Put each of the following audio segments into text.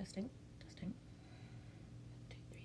Testing, testing. 1, 2, 3.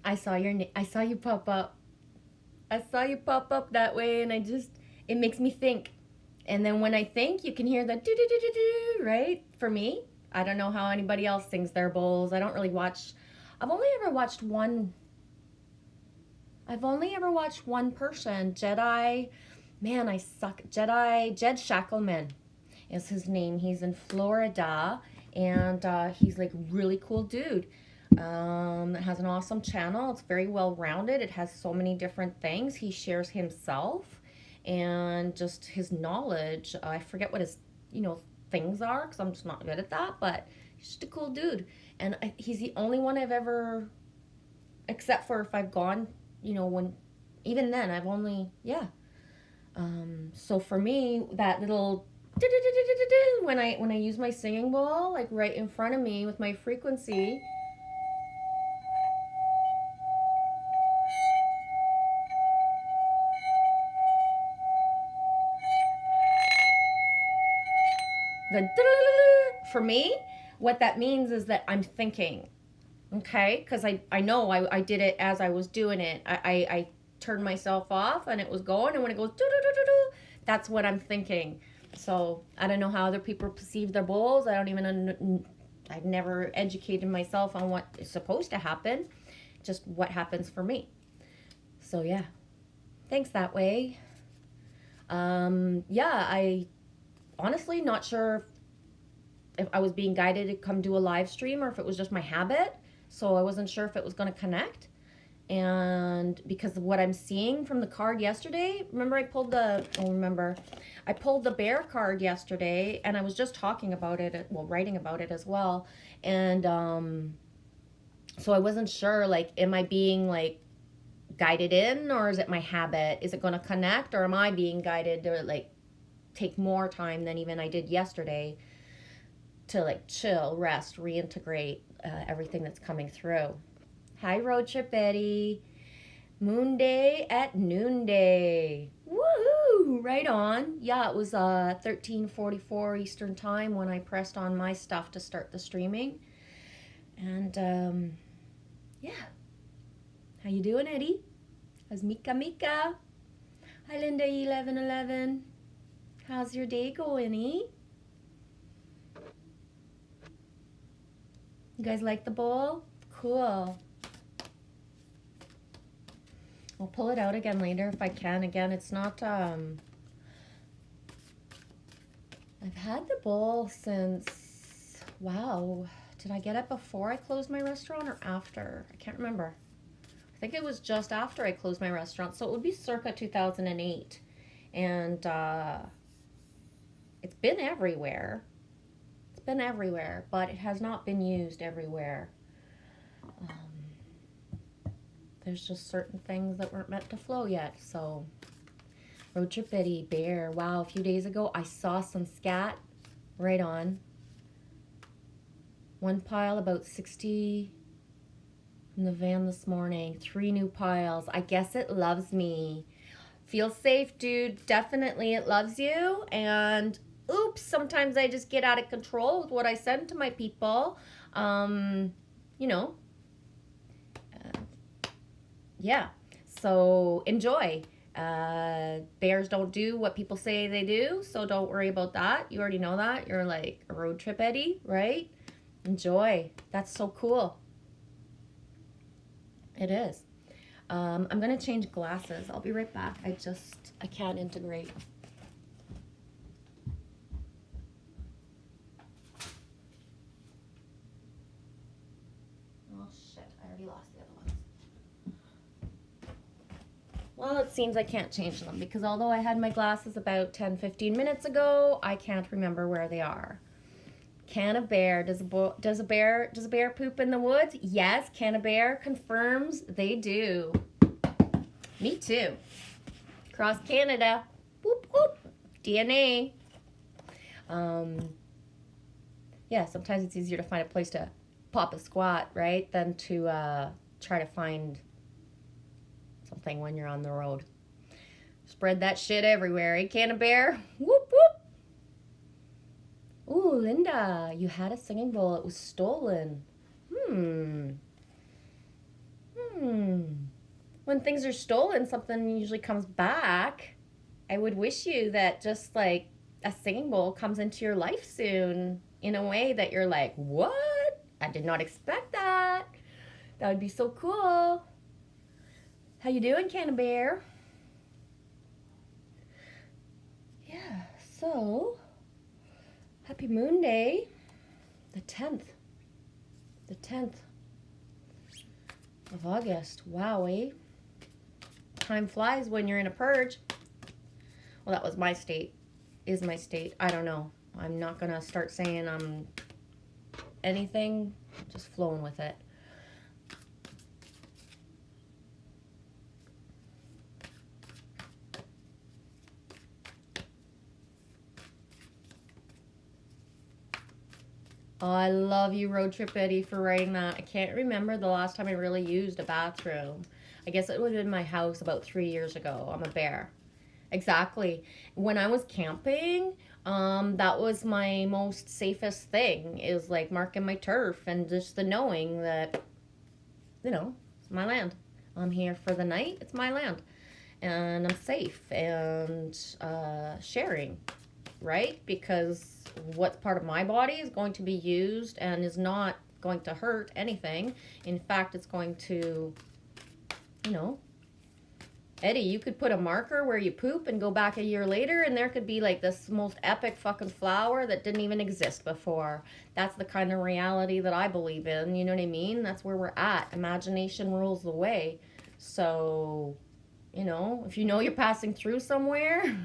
I saw I saw you pop up. I saw you pop up that way, and it makes me think. And then when I think, you can hear the do do do do do, right? For me, I don't know how anybody else sings their bowls. I don't really watch. I've only ever watched one. I've only ever watched one person, Jedi. Man, I suck. Jed Shackleman is his name. He's in Florida, and he's like really cool dude. It has an awesome channel. It's very well rounded. It has so many different things. He shares himself and just his knowledge. I forget what his things are because I'm just not good at that. But he's just a cool dude, and he's the only one I've ever, except for if I've gone, when even then I've only So for me, that little when I use my singing bowl like right in front of me with my frequency. The for me, what that means is that I'm thinking, okay? Because I know I did it as I was doing it. I turned myself off and it was going, and when it goes that's what I'm thinking. So I don't know how other people perceive their bowls. I don't even. I've never educated myself on what is supposed to happen, just what happens for me. So yeah, thanks that way. Yeah, I honestly not sure if I was being guided to come do a live stream or if it was just my habit. So I wasn't sure if it was going to connect. And because of what I'm seeing from the card yesterday, I pulled the bear card yesterday, and I was just talking about it, well, writing about it as well. And so I wasn't sure, like, am I being like guided in, or is it my habit? Is it going to connect, or am I being guided to like take more time than even I did yesterday to like chill, rest, reintegrate everything that's coming through? Hi, Road Trip Betty. Moon Day at noonday. Woohoo! Right on. Yeah, it was 13:44 Eastern Time when I pressed on my stuff to start the streaming. And yeah. How you doing, Eddie? How's Mika? Hi, Linda 1111. How's your day going, eh? You guys like the bowl? Cool. I'll pull it out again later if I can. Again, it's not, I've had the bowl since, wow, did I get it before I closed my restaurant or after? I can't remember. I think it was just after I closed my restaurant, so it would be circa 2008. And it's been everywhere. It's been everywhere, but it has not been used everywhere. There's just certain things that weren't meant to flow yet. So, Road Trip Betty, bear. Wow, a few days ago I saw some scat. Right on. One pile about 60 from the van this morning. 3 new piles. I guess it loves me. Feel safe, dude. Definitely it loves you. And oops, sometimes I just get out of control with what I send to my people. You know, yeah. So enjoy. Bears don't do what people say they do, so don't worry about that. You already know that. You're like a road trip Eddie, right? Enjoy. That's so cool. It is. I'm going to change glasses. I'll be right back. I can't integrate. Oh, shit. I already lost the other ones. Well, it seems I can't change them because although I had my glasses about 10-15 minutes ago, I can't remember where they are. Can a bear, does a bear poop in the woods? Yes, Can a Bear confirms they do. Me too. Across Canada. Whoop, whoop. DNA. Yeah, sometimes it's easier to find a place to pop a squat, right, than to try to find something when you're on the road. Spread that shit everywhere, eh, Can a Bear? Whoop, whoop. Ooh, Linda, you had a singing bowl. It was stolen. When things are stolen, something usually comes back. I would wish you that just like a singing bowl comes into your life soon in a way that you're like, what? I did not expect that. That would be so cool. How you doing, Can a Bear? Yeah, so happy Moon Day, the 10th of August. Wow, eh? Time flies when you're in a purge. Well, that was my state, is my state. I don't know. I'm not gonna start saying I'm anything, just flowing with it. Oh, I love you, Road Trip Eddie, for writing that. I can't remember the last time I really used a bathroom. I guess it would have been my house about 3 years ago. I'm a bear. Exactly. When I was camping, that was my most safest thing, is like marking my turf and just the knowing that, it's my land. I'm here for the night. It's my land. And I'm safe and sharing, right? Because what's part of my body is going to be used and is not going to hurt anything. In fact, it's going to, Eddie, you could put a marker where you poop and go back a year later and there could be like this most epic fucking flower that didn't even exist before. That's the kind of reality that I believe in. You know what I mean? That's where we're at. Imagination rules the way. So, if you know you're passing through somewhere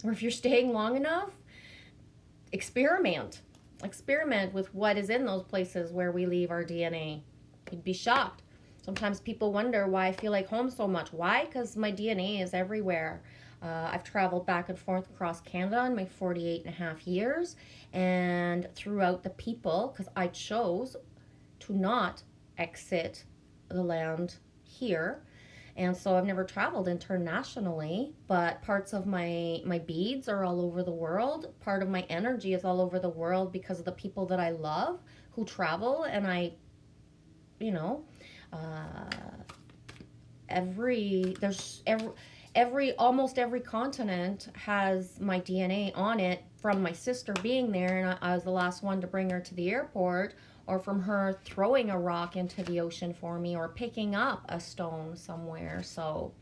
or if you're staying long enough, experiment with what is in those places where we leave our DNA. You'd be shocked. Sometimes people wonder why I feel like home so much. Why? Because my DNA is everywhere. I've traveled back and forth across Canada in my 48 and a half years, and throughout the people, because I chose to not exit the land here. And so I've never traveled internationally, but parts of my beads are all over the world. Part of my energy is all over the world because of the people that I love who travel. And almost every continent has my DNA on it from my sister being there. And I was the last one to bring her to the airport, or from her throwing a rock into the ocean for me, or picking up a stone somewhere. So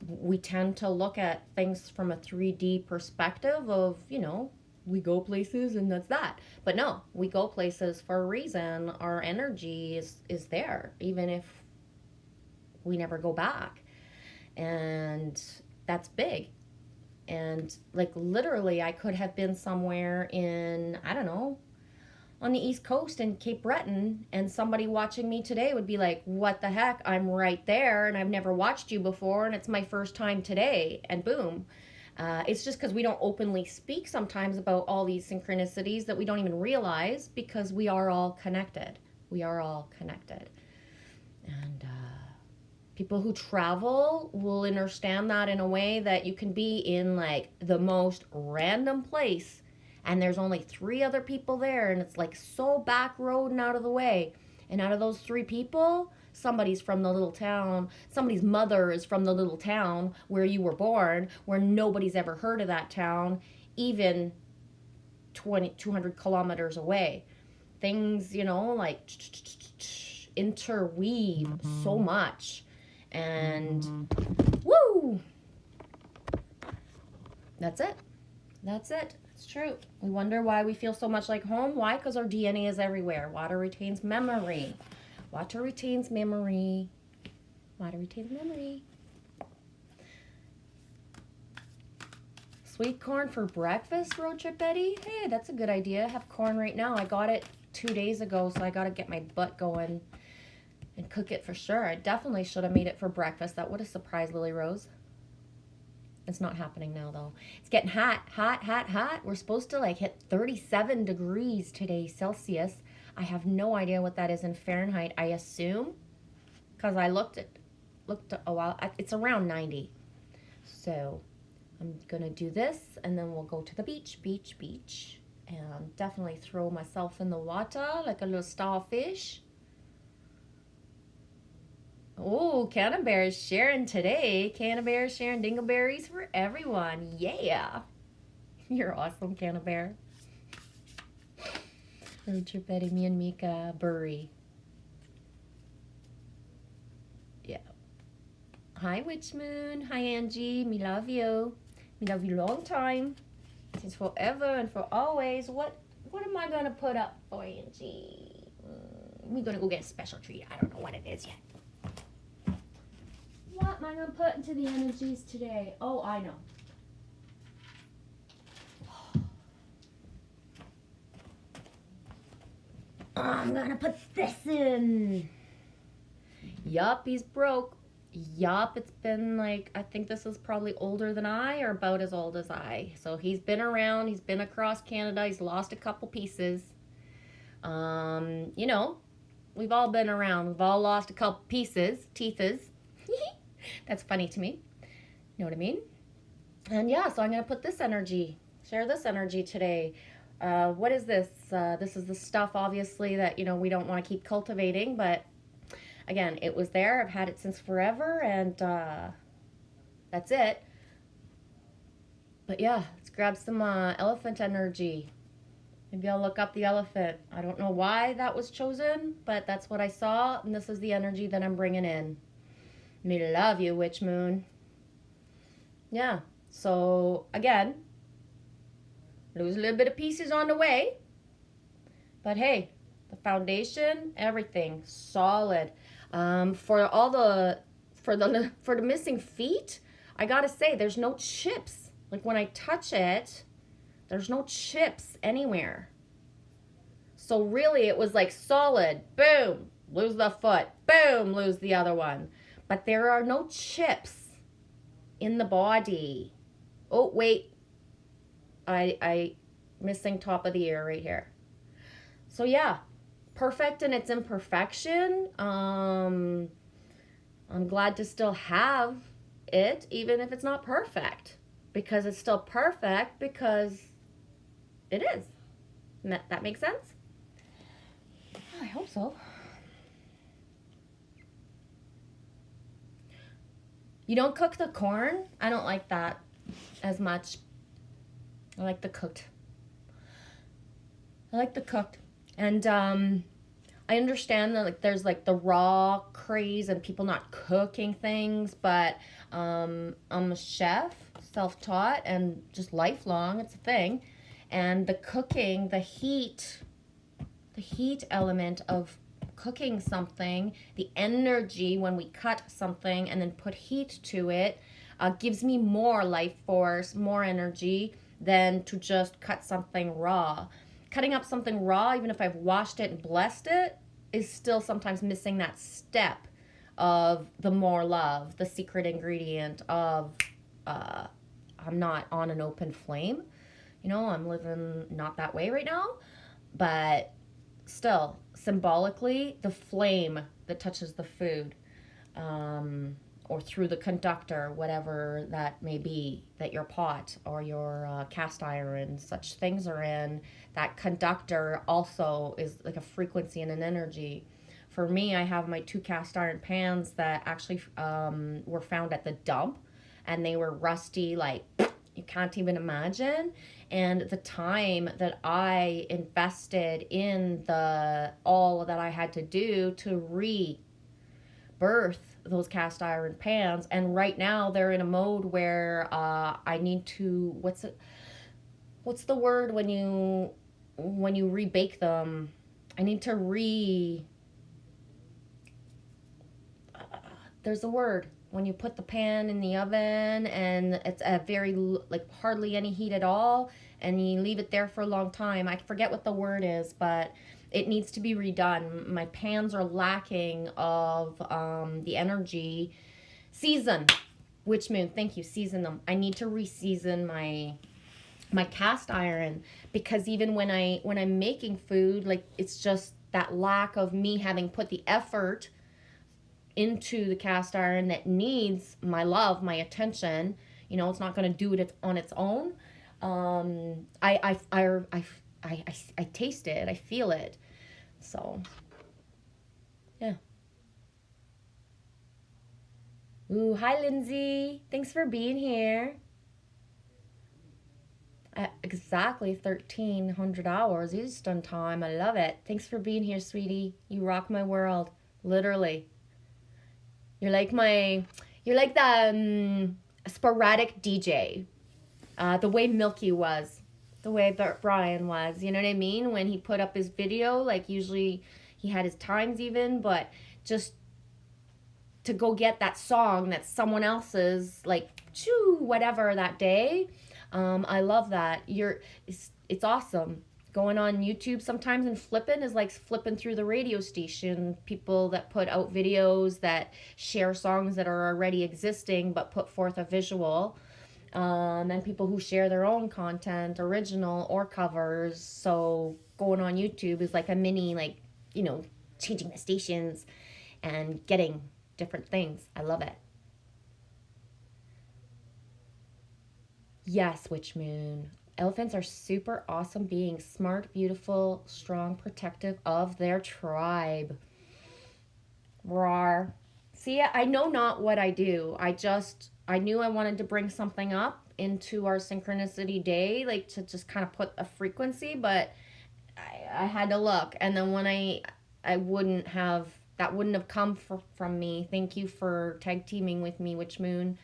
we tend to look at things from a 3D perspective of, we go places and that's that. But no, we go places for a reason. Our energy is there, even if we never go back. And that's big. And like literally I could have been somewhere in, I don't know, on the East Coast in Cape Breton, and somebody watching me today would be like, what the heck? I'm right there and I've never watched you before and it's my first time today, and boom. It's just because we don't openly speak sometimes about all these synchronicities that we don't even realize, because we are all connected. We are all connected. And people who travel will understand that in a way that you can be in like the most random place and there's only 3 other people there, and it's like so back road and out of the way. And out of those 3 people, somebody's from the little town, somebody's mother is from the little town where you were born, where nobody's ever heard of that town, even 200 kilometers away. Things, you know, like interweave so much. And woo! That's it. That's it. It's true. We wonder why we feel so much like home. Why? Because our DNA is everywhere. Water retains memory. Water retains memory. Water retains memory. Sweet corn for breakfast, Road Trip Betty? Hey, that's a good idea. I have corn right now. I got it 2 days ago, so I got to get my butt going and cook it for sure. I definitely should have made it for breakfast. That would have surprised Lily Rose. It's not happening now, though. It's getting hot, hot, hot, hot. We're supposed to like hit 37 degrees today, Celsius. I have no idea what that is in Fahrenheit. I assume, because I looked a while. It's around 90. So I'm gonna do this, and then we'll go to the beach, and definitely throw myself in the water like a little starfish. Oh, Canterbury is sharing today. Canterbury is sharing dingleberries for everyone. Yeah. You're awesome, Canterbury. Road Trip Betty, me and Mika, Burry. Yeah. Hi, Witch Moon. Hi, Angie. Me love you. Me love you long time. Since forever and for always. What am I going to put up for Angie? We're going to go get a special treat. I don't know what it is yet. What am I going to put into the energies today? Oh, I know. I'm going to put this in. Yup, he's broke. Yup, it's been like, I think this is probably older than I, or about as old as I. So he's been around. He's been across Canada. He's lost a couple pieces. You know, we've all been around. We've all lost a couple pieces, teethers. That's funny to me. You know what I mean? And yeah, so I'm going to put this energy, share this energy today. What is this? This is the stuff, obviously, that, you know, we don't want to keep cultivating. But again, it was there. I've had it since forever. And that's it. But yeah, let's grab some elephant energy. Maybe I'll look up the elephant. I don't know why that was chosen, but that's what I saw. And this is the energy that I'm bringing in. Me love you, Witch Moon. Yeah, so again, lose a little bit of pieces on the way. But hey, the foundation, everything, solid. For the missing feet, I gotta say, there's no chips. Like when I touch it, there's no chips anywhere. So really, it was like solid. Boom, lose the foot. Boom, lose the other one. But there are no chips in the body. Oh, wait. I missing top of the ear right here. So yeah, perfect in its imperfection. I'm glad to still have it, even if it's not perfect. Because it's still perfect because it is. That makes sense? I hope so. You don't cook the corn? I don't like that as much. I like the cooked. And I understand that like there's like the raw craze and people not cooking things, but I'm a chef, self-taught, and just lifelong. It's a thing. And the cooking, the heat element of cooking something, the energy when we cut something and then put heat to it, gives me more life force, more energy than to just cut something raw. Cutting up something raw, even if I've washed it and blessed it, is still sometimes missing that step of the more love, the secret ingredient of I'm not on an open flame. You know, I'm living not that way right now, but still, symbolically, the flame that touches the food, or through the conductor, whatever that may be, that your pot or your cast iron, such things are in, that conductor also is like a frequency and an energy. For me, I have my two cast iron pans that actually were found at the dump, and they were rusty, like you can't even imagine. And the time that I invested in the all that I had to do to rebirth those cast iron pans, and right now they're in a mode where I need to, what's the word when you rebake them? I need to there's a word when you put the pan in the oven and it's a very, like, hardly any heat at all, and you leave it there for a long time. I forget what the word is, but it needs to be redone. My pans are lacking of the energy. Season. Witch moon, thank you. Season them. I need to re-season my cast iron, because even when I'm making food, like, it's just that lack of me having put the effort into the cast iron that needs my love, my attention. You know, it's not going to do it on its own. I taste it. I feel it. So, yeah. Ooh, hi, Lindsay. Thanks for being here. At exactly 1,300 hours. You just done time. I love it. Thanks for being here, sweetie. You rock my world. Literally. You're like the sporadic DJ. The way Milky was. The way Brian was. You know what I mean? When he put up his video, like, usually he had his times even, but just to go get that song that's someone else's, like, choo, whatever that day. I love that. It's awesome. Going on YouTube sometimes and flipping is like flipping through the radio station. People that put out videos that share songs that are already existing but put forth a visual. And people who share their own content, original or covers. So going on YouTube is like a mini, like, you know, changing the stations and getting different things. I love it. Yes, Witch Moon. Elephants are super awesome beings, smart, beautiful, strong, protective of their tribe. Roar. See, I know not what I do. I knew I wanted to bring something up into our synchronicity day, like to just kind of put a frequency, but I had to look. And then when that wouldn't have come from me. Thank you for tag teaming with me, Witch Moon,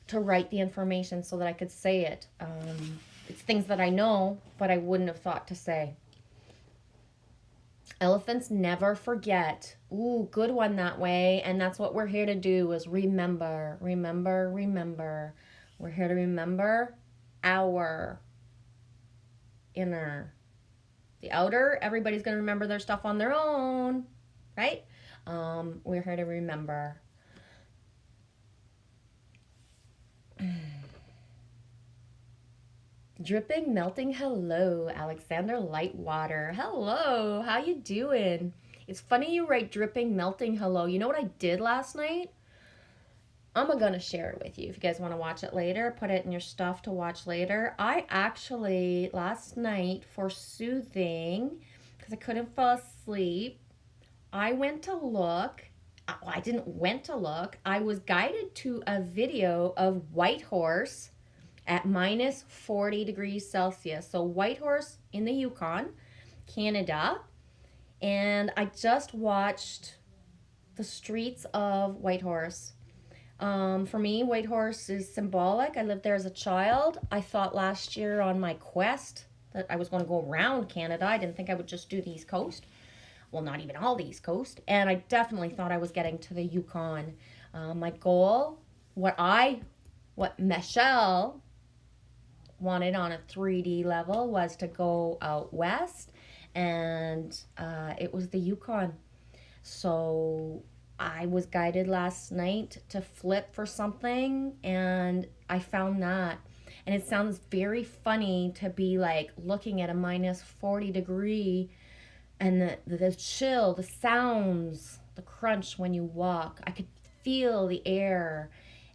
to write the information so that I could say it. It's things that I know, but I wouldn't have thought to say. Elephants never forget. Ooh, good one that way. And that's what we're here to do, is remember, remember, remember. We're here to remember our inner. The outer, everybody's going to remember their stuff on their own, right? We're here to remember. Dripping, melting, hello, Alexander Lightwater. Hello, how you doing? It's funny you write dripping, melting, hello. You know what I did last night? I'm gonna share it with you if you guys want to watch it later. Put it in your stuff to watch later. I actually, last night, for soothing, because I couldn't fall asleep, I went to look. I didn't went to look. I was guided to a video of Whitehorse at minus 40 degrees Celsius. So Whitehorse in the Yukon, Canada. And I just watched the streets of Whitehorse. For me, Whitehorse is symbolic. I lived there as a child. I thought last year on my quest that I was going to go around Canada. I didn't think I would just do the East Coast. Well, not even all the East Coast. And I definitely thought I was getting to the Yukon. My goal, what Michelle wanted on a 3D level, was to go out west, and it was the Yukon. So I was guided last night to flip for something, and I found that. And it sounds very funny to be like looking at a minus 40 degree, and the chill, the sounds, the crunch when you walk. I could feel the air.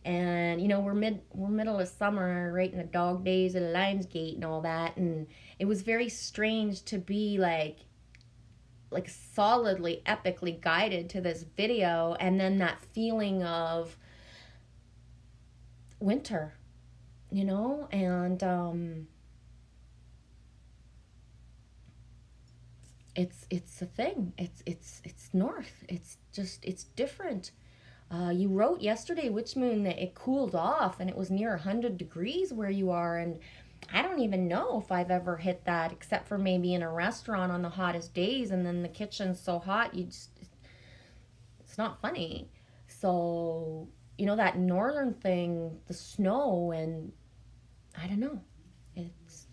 And you know, we're middle of summer, right in the dog days of the Lionsgate and all that, and it was very strange to be like solidly epically guided to this video, and then that feeling of winter, you know. And it's a thing. It's north. It's just, it's different. You wrote yesterday, Witch Moon, that it cooled off and it was near 100 degrees where you are. And I don't even know if I've ever hit that, except for maybe in a restaurant on the hottest days, and then the kitchen's so hot, it's not funny. So, you know, that northern thing, the snow, and I don't know. It's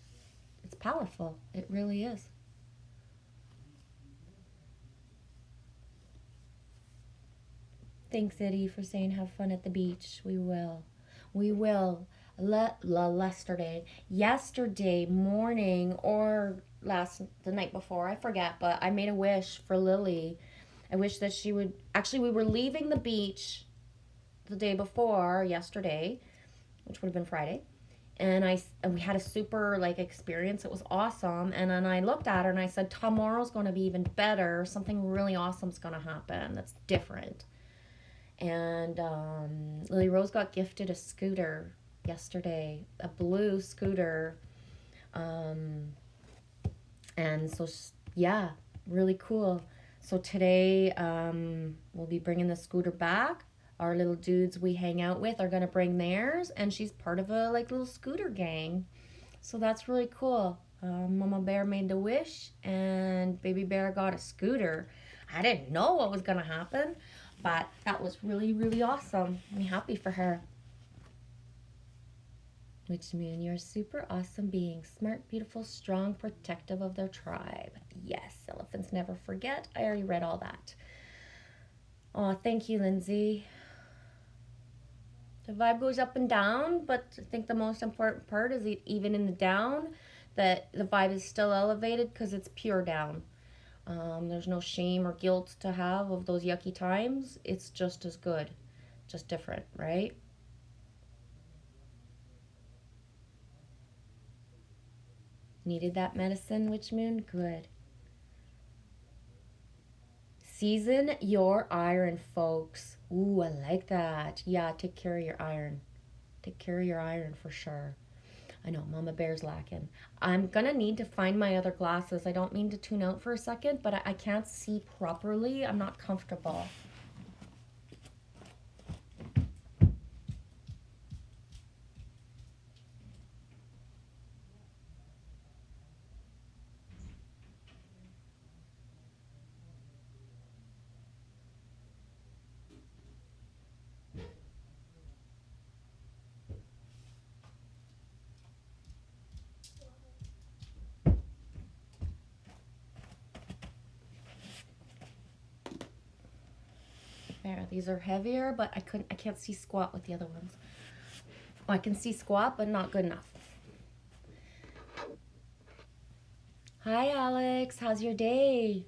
powerful. It really is. Thanks, Eddie, for saying have fun at the beach. We will. We will. Yesterday morning, or the night before, I forget, but I made a wish for Lily. I wish that she would, actually, we were leaving the beach the day before yesterday, which would have been Friday. And we had a super like experience. It was awesome. And then I looked at her and I said, tomorrow's going to be even better. Something really awesome's going to happen that's different. And Lily Rose got gifted a scooter yesterday, a blue scooter. And so, yeah, really cool. So today we'll be bringing the scooter back. Our little dudes we hang out with are going to bring theirs, and she's part of a like little scooter gang. So that's really cool. Mama Bear made the wish, and Baby Bear got a scooter. I didn't know what was going to happen, but that was really, really awesome. I'm happy for her. Witch Moon, you're a super awesome being. Smart, beautiful, strong, protective of their tribe. Yes, elephants never forget. I already read all that. Oh, thank you, Lindsay. The vibe goes up and down, but I think the most important part is even in the down, that the vibe is still elevated because it's pure down. There's no shame or guilt to have of those yucky times. It's just as good, just different, right? Needed that medicine, Witch Moon? Good. Season your iron, folks. Ooh, I like that. Yeah, take care of your iron. Take care of your iron for sure. I know, Mama Bear's lacking. I'm gonna need to find my other glasses. I don't mean to tune out for a second, but I can't see properly. I'm not comfortable. There, these are heavier, but I can't see squat with the other ones. I can see squat, but not good enough. Hi, Alex. How's your day?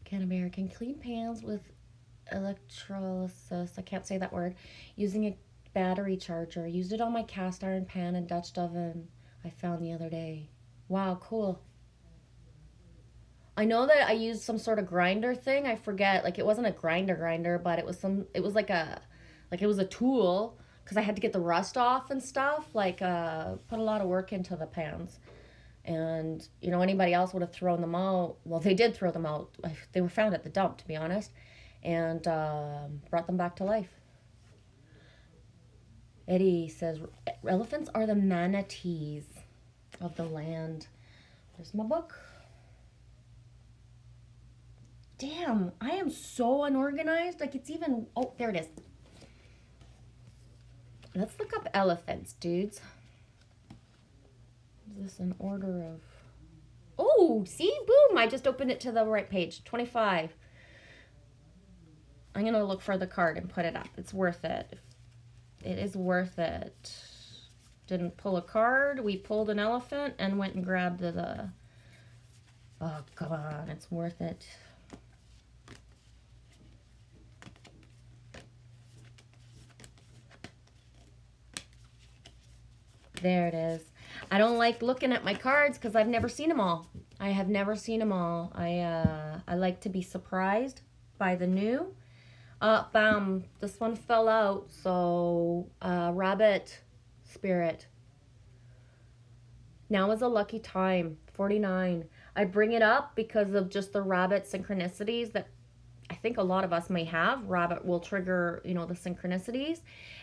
Can American clean pans with electrolysis, I can't say that word, using a battery charger. Used it on my cast iron pan and Dutch oven I found the other day. Wow, cool. I know that I used some sort of grinder thing. I forget. Like it wasn't a grinder, but it was like it was a tool because I had to get the rust off and stuff. Like put a lot of work into the pans. And you know, anybody else would have thrown them out. Well, they did throw them out. They were found at the dump, to be honest, and brought them back to life. Eddie says elephants are the manatees of the land. There's my book. Damn, I am so unorganized. Like it's even, oh, there it is. Let's look up elephants, dudes. Is this an order of, oh, see, boom, I just opened it to the right page. 25. I'm going to look for the card and put it up. It's worth it. It is worth it. Didn't pull a card. We pulled an elephant and went and grabbed the oh, come on. It's worth it. There it is. I don't like looking at my cards because I've never seen them all. I have never seen them all. I like to be surprised by the new. Bam, this one fell out. So, rabbit spirit. Now is a lucky time. 49. I bring it up because of just the rabbit synchronicities that I think a lot of us may have. Rabbit will trigger, the synchronicities.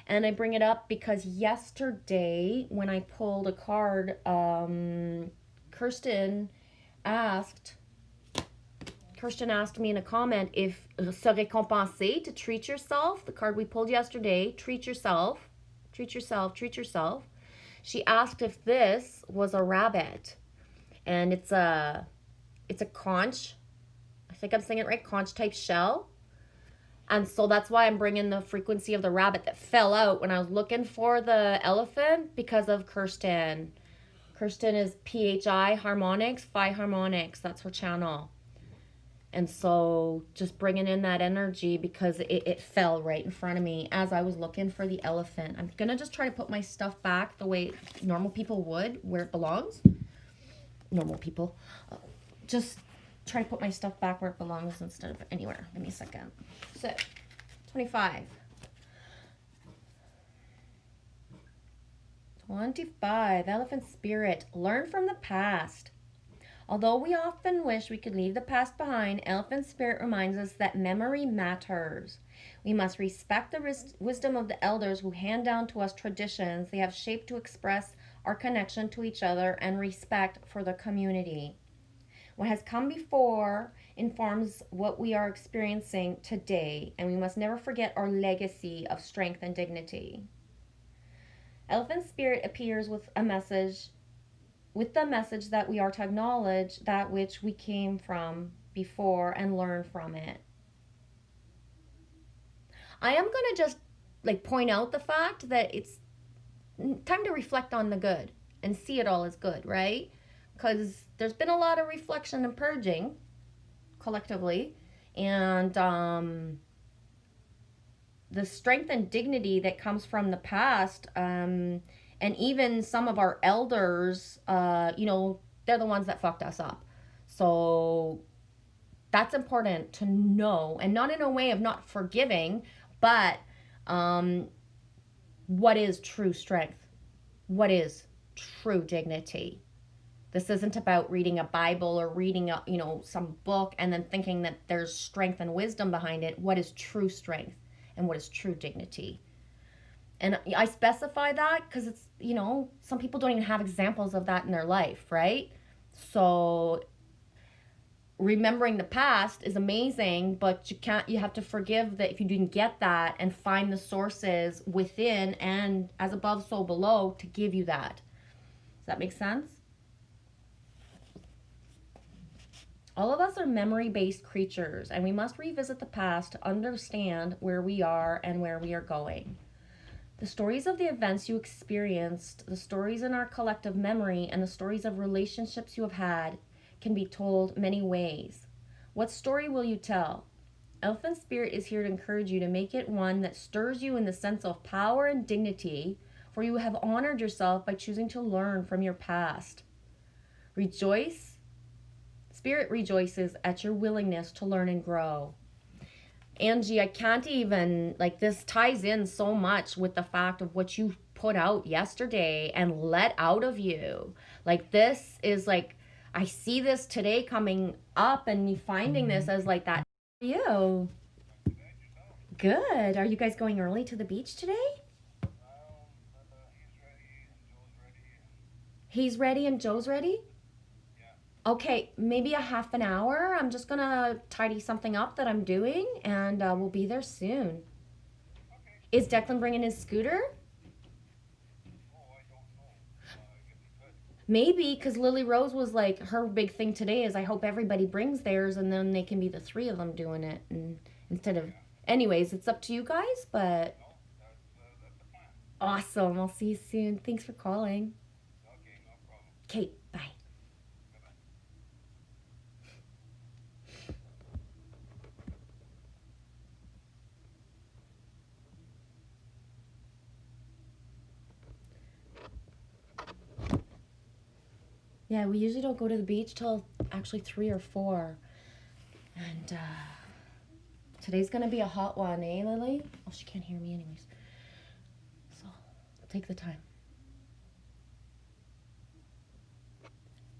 And I bring it up because yesterday when I pulled a card, Kirsten asked me in a comment if se récompenser, to treat yourself. The card we pulled yesterday, treat yourself. Treat yourself, treat yourself. She asked if this was a rabbit. And it's a conch. I think I'm saying it right, conch type shell. And so that's why I'm bringing the frequency of the rabbit that fell out when I was looking for the elephant because of Kirsten. Kirsten is PHI harmonics, Phi harmonics. That's her channel. And so just bringing in that energy because it fell right in front of me as I was looking for the elephant. I'm going to just try to put my stuff back the way normal people would, where it belongs. Normal people. Just try to put my stuff back where it belongs instead of anywhere. Give me a second. So, 25. 25. Elephant spirit. Learn from the past. Although we often wish we could leave the past behind, elephant spirit reminds us that memory matters. We must respect the wisdom of the elders who hand down to us traditions they have shaped to express our connection to each other and respect for the community. What has come before informs what we are experiencing today, and we must never forget our legacy of strength and dignity. Elephant spirit appears with the message that we are to acknowledge that which we came from before and learn from it. I am going to just point out the fact that it's time to reflect on the good and see it all as good, right? Because there's been a lot of reflection and purging collectively, and the strength and dignity that comes from the past, and even some of our elders, they're the ones that fucked us up. So that's important to know, and not in a way of not forgiving, but what is true strength? What is true dignity? This isn't about reading a Bible or reading some book and then thinking that there's strength and wisdom behind it. What is true strength and what is true dignity? And I specify that because it's, some people don't even have examples of that in their life, right? So remembering the past is amazing, but you have to forgive that if you didn't get that and find the sources within and as above, so below to give you that. Does that make sense? All of us are memory-based creatures, and we must revisit the past to understand where we are and where we are going. The stories of the events you experienced, the stories in our collective memory, and the stories of relationships you have had can be told many ways. What story will you tell? Elephant Spirit is here to encourage you to make it one that stirs you in the sense of power and dignity, for you have honored yourself by choosing to learn from your past. Rejoice. Spirit rejoices at your willingness to learn and grow. Angie, I can't even, this ties in so much with the fact of what you put out yesterday and let out of you. This is I see this today coming up and me finding this as that. How are you? Good. Are you guys going early to the beach today? He's ready and Joe's ready? Okay, maybe a half an hour. I'm just going to tidy something up that I'm doing, and we'll be there soon. Is Declan bringing his scooter? Maybe, because Lily Rose was her big thing today is I hope everybody brings theirs, and then they can be the three of them doing it, and instead of Anyways, it's up to you guys, but awesome. I'll see you soon. Thanks for calling. Okay, bye. Yeah, we usually don't go to the beach till actually 3 or 4. And today's gonna be a hot one, eh, Lily? Oh, she can't hear me anyways. So take the time.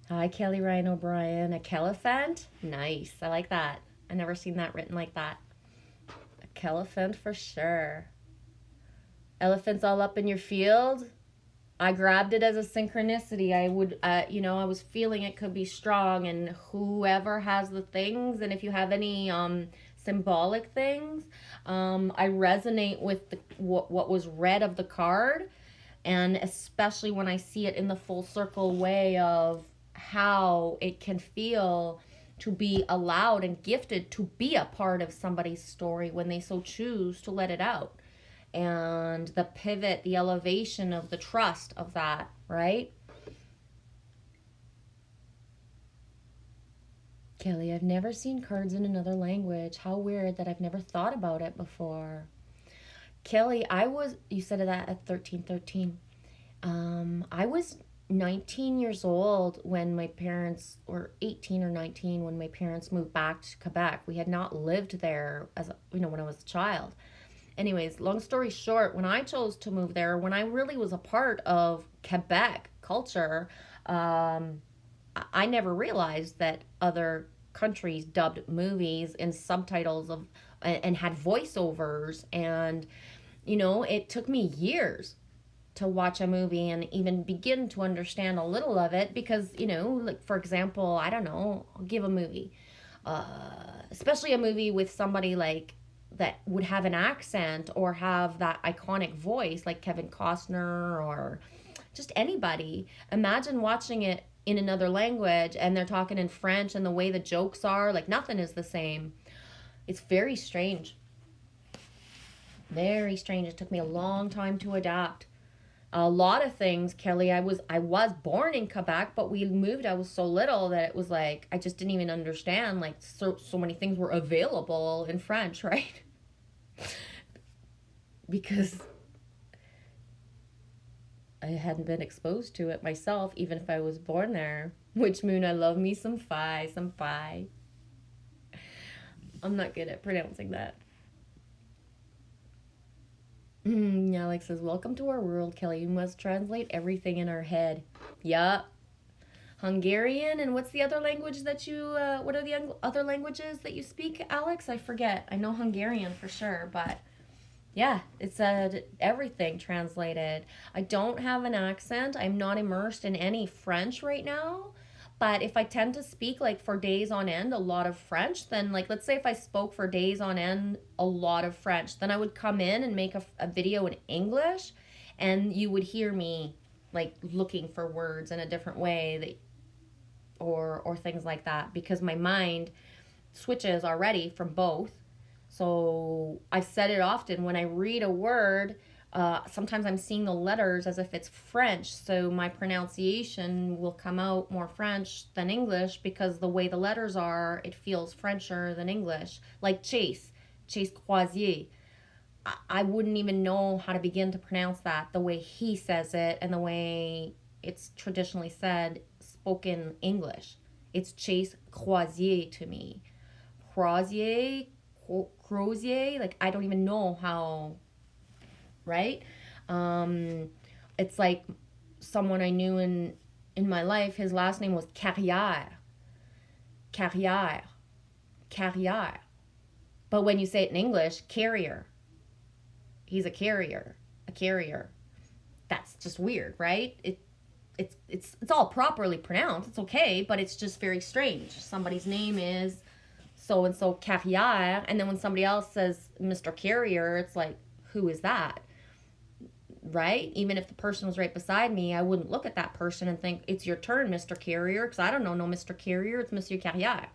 Hi, Kelly Ryan O'Brien. A Celephant? Nice. I like that. I never seen that written like that. A Celephant for sure. Elephants all up in your field? I grabbed it as a synchronicity. I would, I was feeling it could be strong, and whoever has the things, and if you have any symbolic things, I resonate with what was read of the card, and especially when I see it in the full circle way of how it can feel to be allowed and gifted to be a part of somebody's story when they so choose to let it out, and the pivot, the elevation of the trust of that, right? Kelly, I've never seen cards in another language. How weird that I've never thought about it before. Kelly, you said that at 1313. I was 19 years old when my parents, or 18 or 19, when my parents moved back to Quebec. We had not lived there when I was a child. Anyways, long story short, when I chose to move there, when I really was a part of Quebec culture, I never realized that other countries dubbed movies in subtitles and had voiceovers, and it took me years to watch a movie and even begin to understand a little of it, because like, for example, I don't know, I'll give a movie, especially a movie with somebody like that would have an accent or have that iconic voice like Kevin Costner or just anybody. Imagine watching it in another language and they're talking in French, and the way the jokes are, like, nothing is the same. It's very strange. Very strange. It took me a long time to adapt. A lot of things, Kelly, I was born in Quebec, but we moved. I was so little that it was like I just didn't even understand, like, so many things were available in French, right? Because I hadn't been exposed to it myself, even if I was born there. Which moon, I love me some Phi, some Phi. I'm not good at pronouncing that. Alex says, welcome to our world, Kelly. You must translate everything in our head. Yup. Hungarian, and what's the other language that what are the other languages that you speak, Alex? I forget. I know Hungarian for sure, but yeah, it's everything translated. I don't have an accent. I'm not immersed in any French right now. But if I tend to speak like for days on end a lot of French, then, like, let's say if I spoke for days on end a lot of French, then I would come in and make a video in English, and you would hear me like looking for words in a different way, or things like that, because my mind switches already from both. So I've said it often, when I read a word, sometimes I'm seeing the letters as if it's French, so my pronunciation will come out more French than English, because the way the letters are, it feels Frencher than English. Like Chase Croisier. I wouldn't even know how to begin to pronounce that the way he says it and the way it's traditionally said, spoken English. It's Chase Croisier to me. Crozier, like, I don't even know how, right? It's like someone I knew in my life, his last name was Carrière. Carrière. Carrière. But when you say it in English, carrier. He's a carrier. A carrier. That's just weird, right? It's all properly pronounced. It's okay, but it's just very strange. Somebody's name is so and so Carrière, and then when somebody else says Mr. Carrier, it's like, who is that? Right? Even if the person was right beside me, I wouldn't look at that person and think, it's your turn, Mr. Carrier, because I don't know no Mr. Carrier, it's Monsieur Carrière.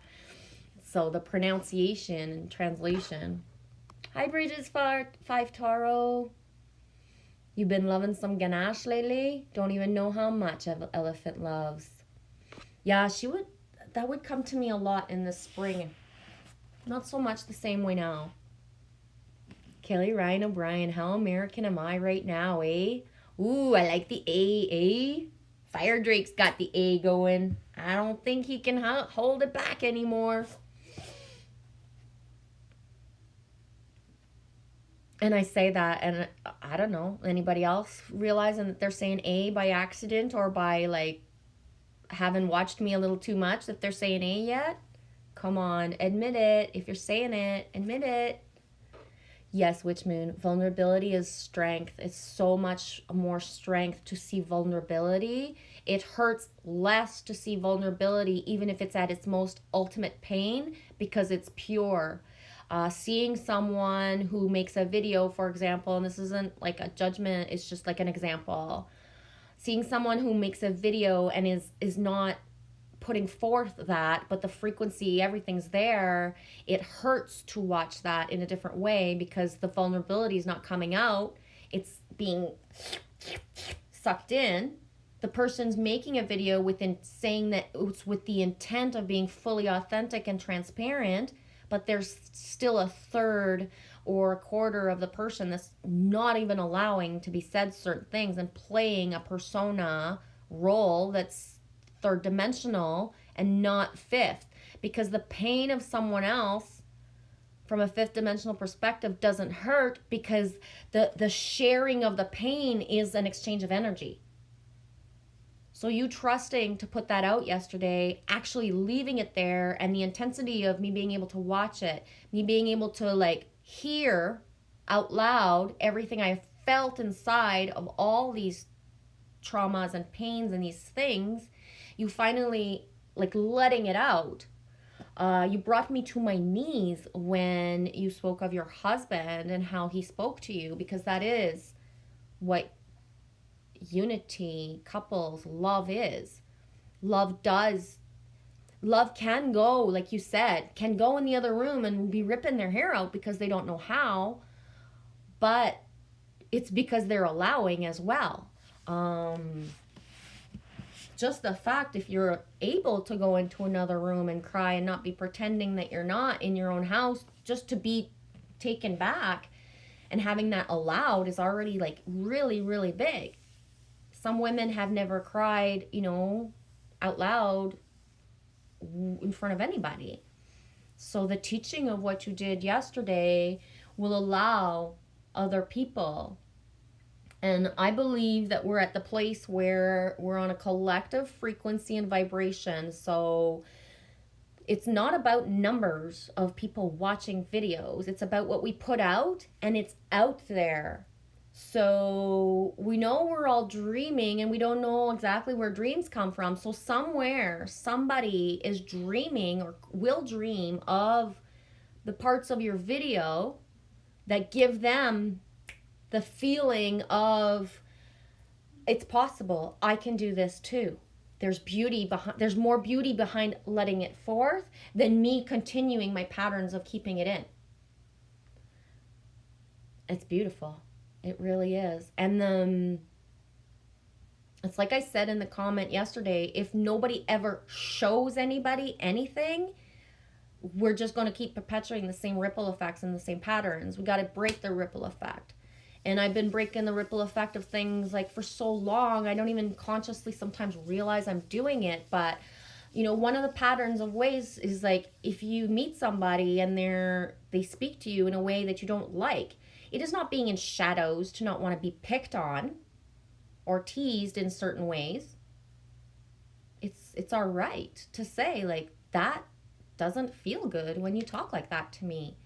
So the pronunciation and translation. Hi, Bridget's 5 Taro. You've been loving some ganache lately? Don't even know how much Elephant loves. Yeah, that would come to me a lot in the spring. Not so much the same way now. Kelly Ryan O'Brien, how American am I right now, eh? Ooh, I like the A, eh? Fire Drake's got the A going. I don't think he can hold it back anymore. And I say that, and I don't know, anybody else realizing that they're saying A by accident or by like having watched me a little too much that they're saying A yet? Come on, admit it. If you're saying it, admit it. Yes, Witch Moon, vulnerability is strength. It's so much more strength to see vulnerability. It hurts less to see vulnerability, even if it's at its most ultimate pain, because it's pure. Seeing someone who makes a video, for example, and this isn't like a judgment, it's just like an example. Seeing someone who makes a video and is not putting forth that, but the frequency, everything's there, it hurts to watch that in a different way because the vulnerability is not coming out. It's being sucked in. The person's making a video within saying that it's with the intent of being fully authentic and transparent, but there's still a third or a quarter of the person that's not even allowing to be said certain things and playing a persona role that's third dimensional and not fifth, because the pain of someone else from a fifth dimensional perspective doesn't hurt because the sharing of the pain is an exchange of energy. So you trusting to put that out yesterday, actually leaving it there, and the intensity of me being able to watch it, me being able to like hear out loud everything I felt inside of all these traumas and pains and these things, you finally like letting it out. You brought me to my knees when you spoke of your husband and how he spoke to you, because that is what unity, couples, love is. Love can go, like you said, can go in the other room and be ripping their hair out because they don't know how, but it's because they're allowing as well. Just the fact, if you're able to go into another room and cry and not be pretending that you're not in your own house just to be taken back, and having that allowed is already like really, really big. Some women have never cried, out loud in front of anybody. So the teaching of what you did yesterday will allow other people. And I believe that we're at the place where we're on a collective frequency and vibration. So it's not about numbers of people watching videos. It's about what we put out, and it's out there. So we know we're all dreaming, and we don't know exactly where dreams come from. So somewhere, somebody is dreaming or will dream of the parts of your video that give them the feeling of, it's possible, I can do this too. There's more beauty behind letting it forth than me continuing my patterns of keeping it in. It's beautiful. It really is. And it's like I said in the comment yesterday, if nobody ever shows anybody anything, we're just going to keep perpetuating the same ripple effects and the same patterns. We got to break the ripple effect. And I've been breaking the ripple effect of things like for so long, I don't even consciously sometimes realize I'm doing it. But, one of the patterns of ways is like, if you meet somebody and they speak to you in a way that you don't like, it is not being in shadows to not want to be picked on or teased in certain ways. It's our right to say, like, that doesn't feel good when you talk like that to me.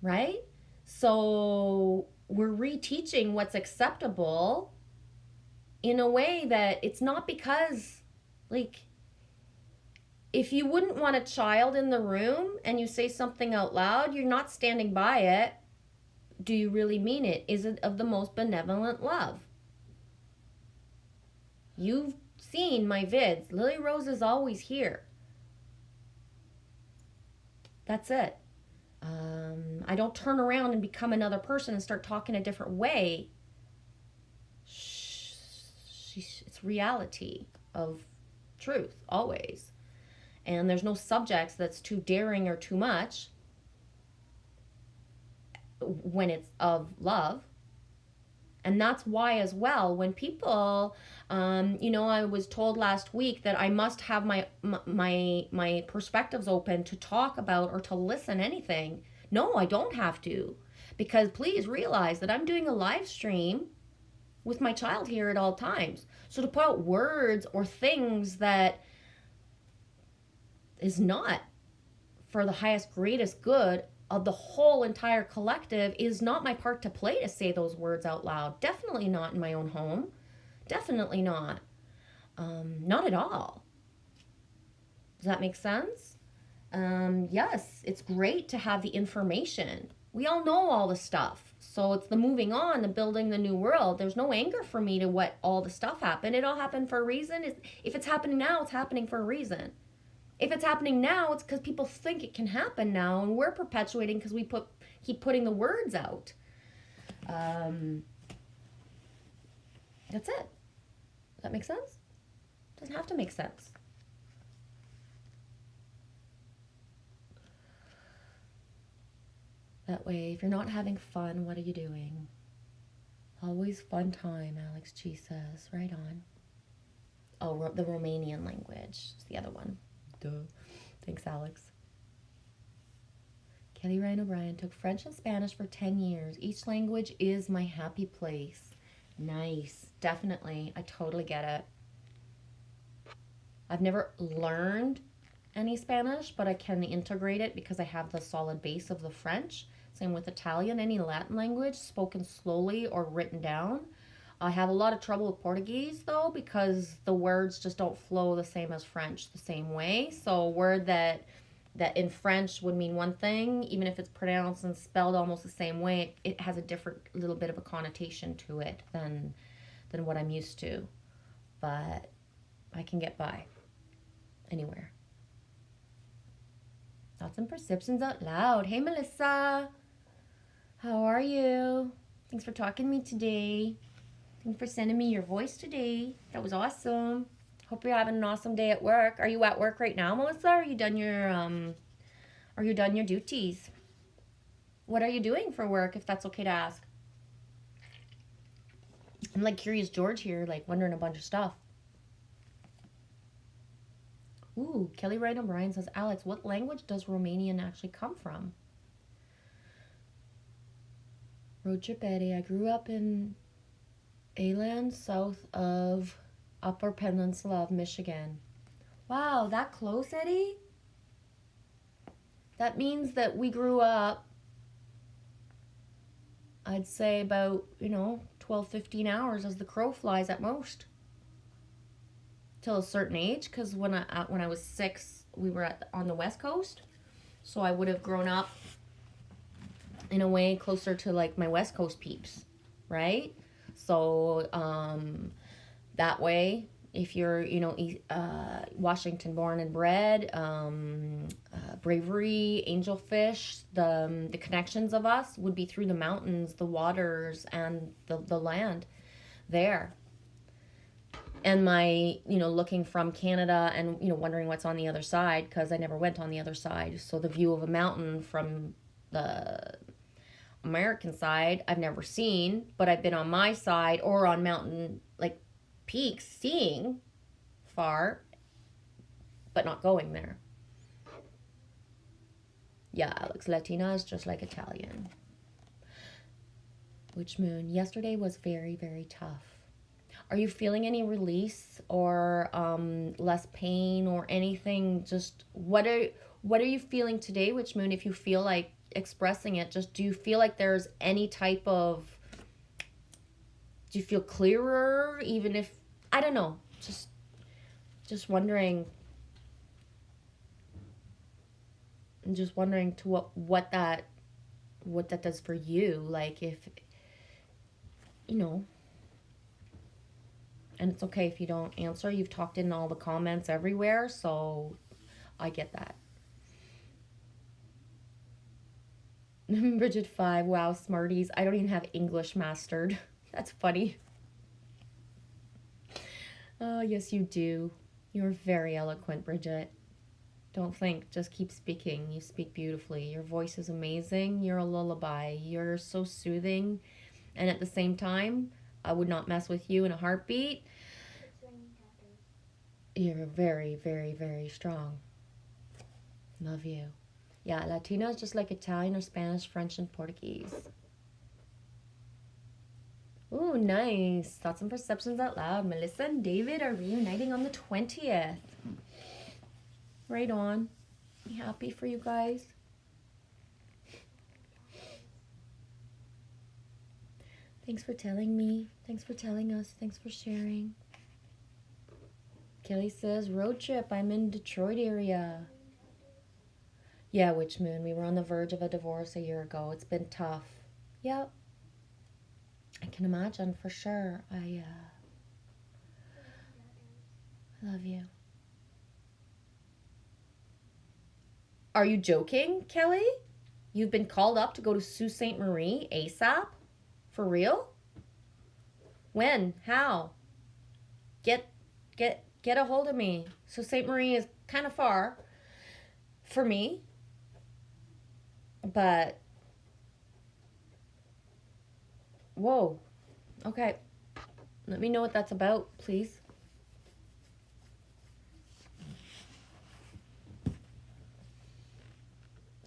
Right? So we're reteaching what's acceptable in a way that it's not because, like, if you wouldn't want a child in the room and you say something out loud, you're not standing by it. Do you really mean it? Is it of the most benevolent love? You've seen my vids. Lily Rose is always here. That's it. I don't turn around and become another person and start talking a different way. It's reality of truth, always. And there's no subjects that's too daring or too much when it's of love. And that's why, as well, when people, I was told last week that I must have my perspectives open to talk about or to listen anything. No, I don't have to, because please realize that I'm doing a live stream with my child here at all times. So to put out words or things that is not for the highest, greatest good of the whole entire collective is not my part to play, to say those words out loud. Definitely not in my own home. Definitely not. Not at all. Does that make sense? Yes, it's great to have the information. We all know all the stuff. So it's the moving on, the building the new world. There's no anger for me to what all the stuff happened. It all happened for a reason. If it's happening now, it's happening for a reason. If it's happening now, it's because people think it can happen now, and we're perpetuating because we keep putting the words out. That's it. Does that make sense? It doesn't have to make sense. That way, if you're not having fun, what are you doing? Always fun time, Alex G says. Right on. Oh, the Romanian language is the other one. Duh. Thanks, Alex. Kelly Ryan O'Brien took French and Spanish for 10 years. Each language is my happy place. Nice. Definitely. I totally get it. I've never learned any Spanish, but I can integrate it because I have the solid base of the French. Same with Italian. Any Latin language spoken slowly or written down. I have a lot of trouble with Portuguese, though, because the words just don't flow the same as French the same way. So a word that in French would mean one thing, even if it's pronounced and spelled almost the same way, it has a different little bit of a connotation to it than what I'm used to. But I can get by anywhere. Thoughts and perceptions out loud. Hey, Melissa. How are you? Thanks for talking to me today. Thanks for sending me your voice today. That was awesome. Hope you're having an awesome day at work. Are you at work right now, Melissa? Are you done your duties? What are you doing for work, if that's okay to ask? I'm like Curious George here, like wondering a bunch of stuff. Ooh, Kelly Wright O'Brien says, Alex, what language does Romanian actually come from? Road trip Eddie. I grew up in A-land, south of Upper Peninsula of Michigan. Wow, that close, Eddie? That means that we grew up, I'd say about, 12, 15 hours as the crow flies at most. Till a certain age, because when I was 6, we were on the West Coast. So I would have grown up in a way closer to like my West Coast peeps, right? So that way, if you're, Washington born and bred, bravery, angelfish, the connections of us would be through the mountains, the waters, and the land there. And my, looking from Canada and, wondering what's on the other side, because I never went on the other side. So the view of a mountain from the American side, I've never seen, but I've been on my side or on mountain, like, peaks, seeing far, but not going there. Yeah, Alex, Latina is just like Italian. Witch Moon, yesterday was very, very tough. Are you feeling any release or less pain or anything? Just what are you feeling today, Witch Moon? If you feel like expressing it, just do you feel like there's any type of, do you feel clearer, even if, I don't know, just wondering. I'm just wondering to what that does for you, like if, and it's okay if you don't answer. You've talked in all the comments everywhere, so I get that. Bridget 5. Wow, smarties. I don't even have English mastered. That's funny. Oh, yes, you do. You're very eloquent, Bridget. Don't think, just keep speaking. You speak beautifully. Your voice is amazing. You're a lullaby. You're so soothing. And at the same time, I would not mess with you in a heartbeat. You're very, very, very strong. Love you. Yeah, Latino is just like Italian or Spanish, French, and Portuguese. Ooh, nice. Thoughts and perceptions out loud. Melissa and David are reuniting on the 20th. Right on. Be happy for you guys. Thanks for telling me. Thanks for telling us. Thanks for sharing. Kelly says, road trip. I'm in Detroit area. Yeah, Witch Moon. We were on the verge of a divorce a year ago. It's been tough. Yep. I can imagine for sure. I love you. Are you joking, Kelly? You've been called up to go to Sault Ste. Marie ASAP? For real? When? How? Get a hold of me. Sault Ste. Marie is kind of far for me. But whoa. Okay. Let me know what that's about, please.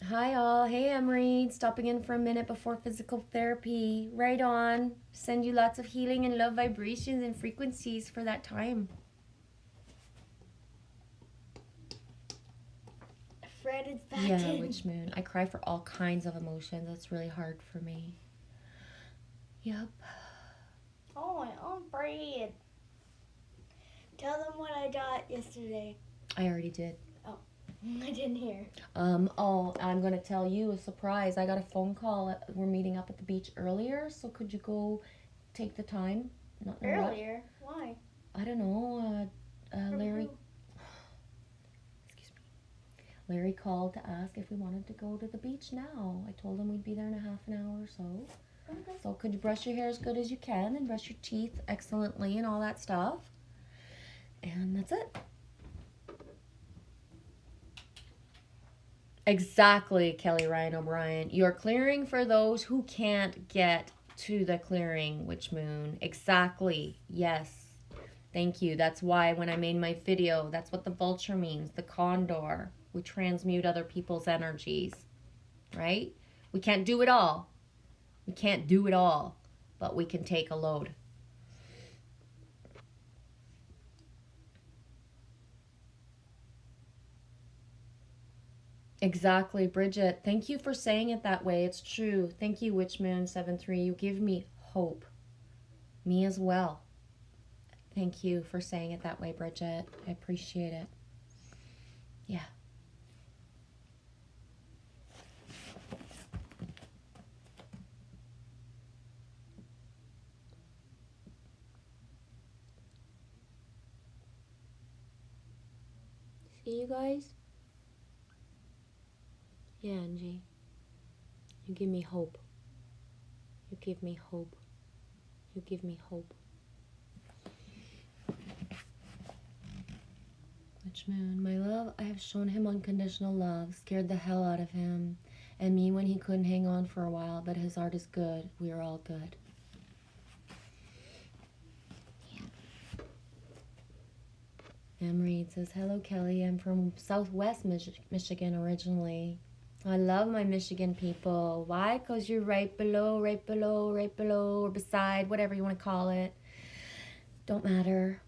Hi all. Hey Emery. Stopping in for a minute before physical therapy. Right on. Send you lots of healing and love vibrations and frequencies for that time. Fred is back Yeah, in. Witch Moon. I cry for all kinds of emotions. That's really hard for me. Yep. Oh, my own braid. Tell them what I got yesterday. I already did. Oh, I didn't hear. I'm going to tell you a surprise. I got a phone call. We're meeting up at the beach earlier, so could you go take the time? Not in a rush. Earlier? Why? I don't know. Larry. Excuse me. Larry called to ask if we wanted to go to the beach now. I told him we'd be there in a half an hour or so. Okay. So could you brush your hair as good as you can and brush your teeth excellently and all that stuff? And that's it. Exactly, Kelly Ryan O'Brien. You're clearing for those who can't get to the clearing, Witch Moon. Exactly. Yes. Thank you. That's why when I made my video, that's what the vulture means, the condor. We transmute other people's energies, right? We can't do it all. We can't do it all, but we can take a load. Exactly, Bridget. Thank you for saying it that way. It's true. Thank you, Witchmoon73. You give me hope. Me as well. Thank you for saying it that way, Bridget. I appreciate it. Yeah. See you guys? Yeah, Angie. You give me hope. You give me hope. You give me hope. Witch Moon, my love, I have shown him unconditional love, scared the hell out of him, and me when he couldn't hang on for a while, but his heart is good. We are all good. Em Reed says, hello, Kelly. I'm from Southwest Michigan originally. I love my Michigan people. Why? Because you're right below, or beside, whatever you want to call it. Don't matter.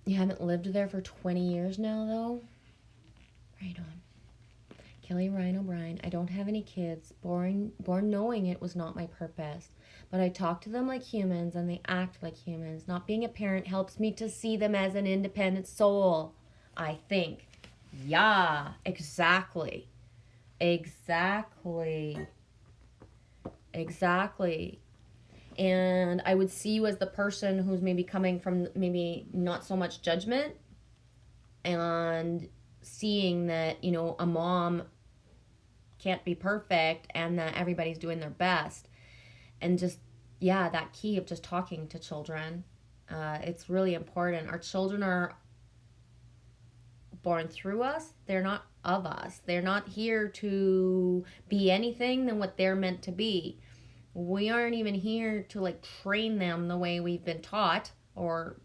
You haven't lived there for 20 years now, though? Right on. Kelly Ryan O'Brien, I don't have any kids. Born knowing it was not my purpose. But I talk to them like humans and they act like humans. Not being a parent helps me to see them as an independent soul, I think. Yeah, exactly. Exactly. Exactly. And I would see you as the person who's maybe coming from maybe not so much judgment and seeing that, a mom can't be perfect and that everybody's doing their best. And just, yeah, that key of just talking to children. It's really important. Our children are born through us, they're not of us. They're not here to be anything than what they're meant to be. We aren't even here to like train them the way we've been taught, or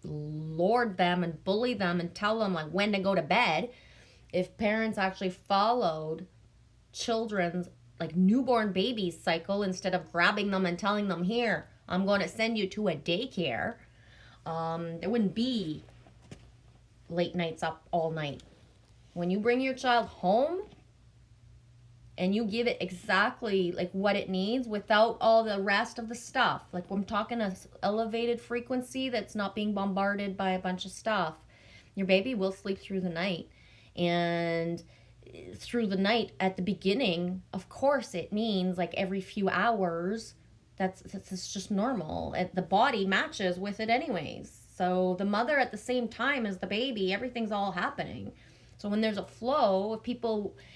lord them and bully them and tell them like when to go to bed. If parents actually followed children's like newborn babies cycle instead of grabbing them and telling them, here, I'm going to send you to a daycare, there wouldn't be late nights up all night. When you bring your child home and you give it exactly like what it needs without all the rest of the stuff, like I'm talking a elevated frequency that's not being bombarded by a bunch of stuff, your baby will sleep through the night. And through the night at the beginning, of course it means like every few hours. That's just normal. The body matches with it anyways. So the mother at the same time as the baby, everything's all happening. So when there's a flow,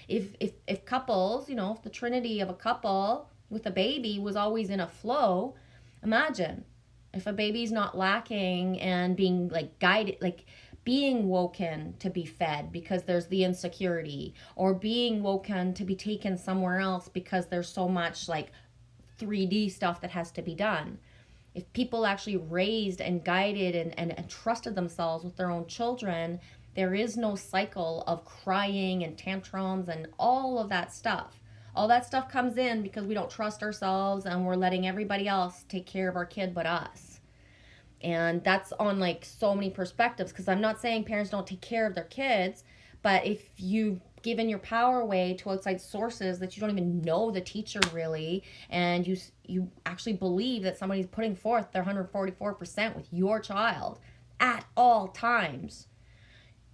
if couples, if the trinity of a couple with a baby was always in a flow, imagine if a baby's not lacking and being like guided, like being woken to be fed because there's the insecurity, or being woken to be taken somewhere else because there's so much like 3D stuff that has to be done. If people actually raised and guided and trusted themselves with their own children, there is no cycle of crying and tantrums and all of that stuff. All that stuff comes in because we don't trust ourselves and we're letting everybody else take care of our kid but us. And that's on like so many perspectives, because I'm not saying parents don't take care of their kids, but if you've given your power away to outside sources that you don't even know the teacher really, and you actually believe that somebody's putting forth their 144% with your child at all times,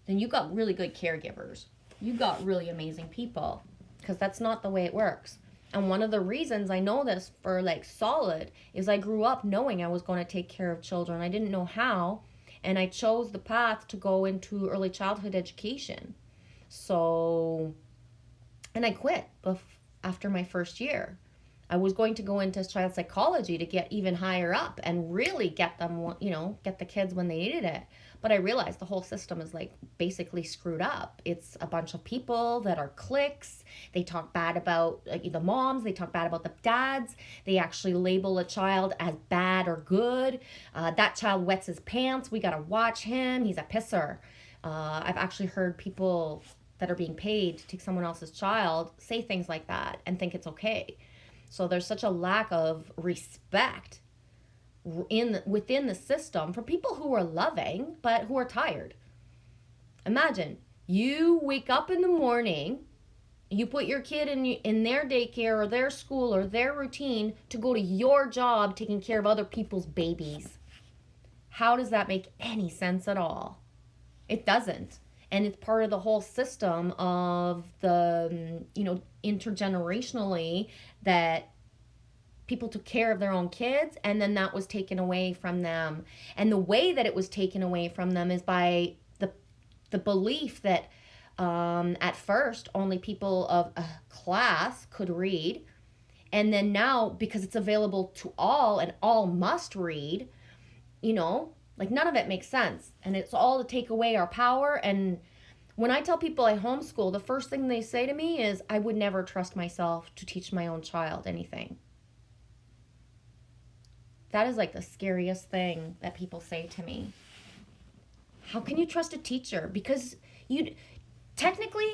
then you got really good caregivers. You got really amazing people, because that's not the way it works. And one of the reasons I know this for like solid is I grew up knowing I was going to take care of children. I didn't know how, and I chose the path to go into early childhood education. So, and I quit after my first year. I was going to go into child psychology to get even higher up and really get them, get the kids when they needed it. But I realized the whole system is like basically screwed up. It's a bunch of people that are cliques. They talk bad about the moms. They talk bad about the dads. They actually label a child as bad or good. That child wets his pants. We got to watch him. He's a pisser. I've actually heard people that are being paid to take someone else's child say things like that and think it's okay. So there's such a lack of respect within the system for people who are loving but who are tired. Imagine you wake up in the morning, you put your kid in their daycare or their school or their routine to go to your job taking care of other people's babies. How does that make any sense at all? It doesn't. And it's part of the whole system of the, intergenerationally, that people took care of their own kids and then that was taken away from them. And the way that it was taken away from them is by the belief that at first only people of a class could read. And then now, because it's available to all and all must read, like none of it makes sense. And it's all to take away our power. And when I tell people I homeschool, the first thing they say to me is, I would never trust myself to teach my own child anything. That is like the scariest thing that people say to me. How can you trust a teacher? Because technically,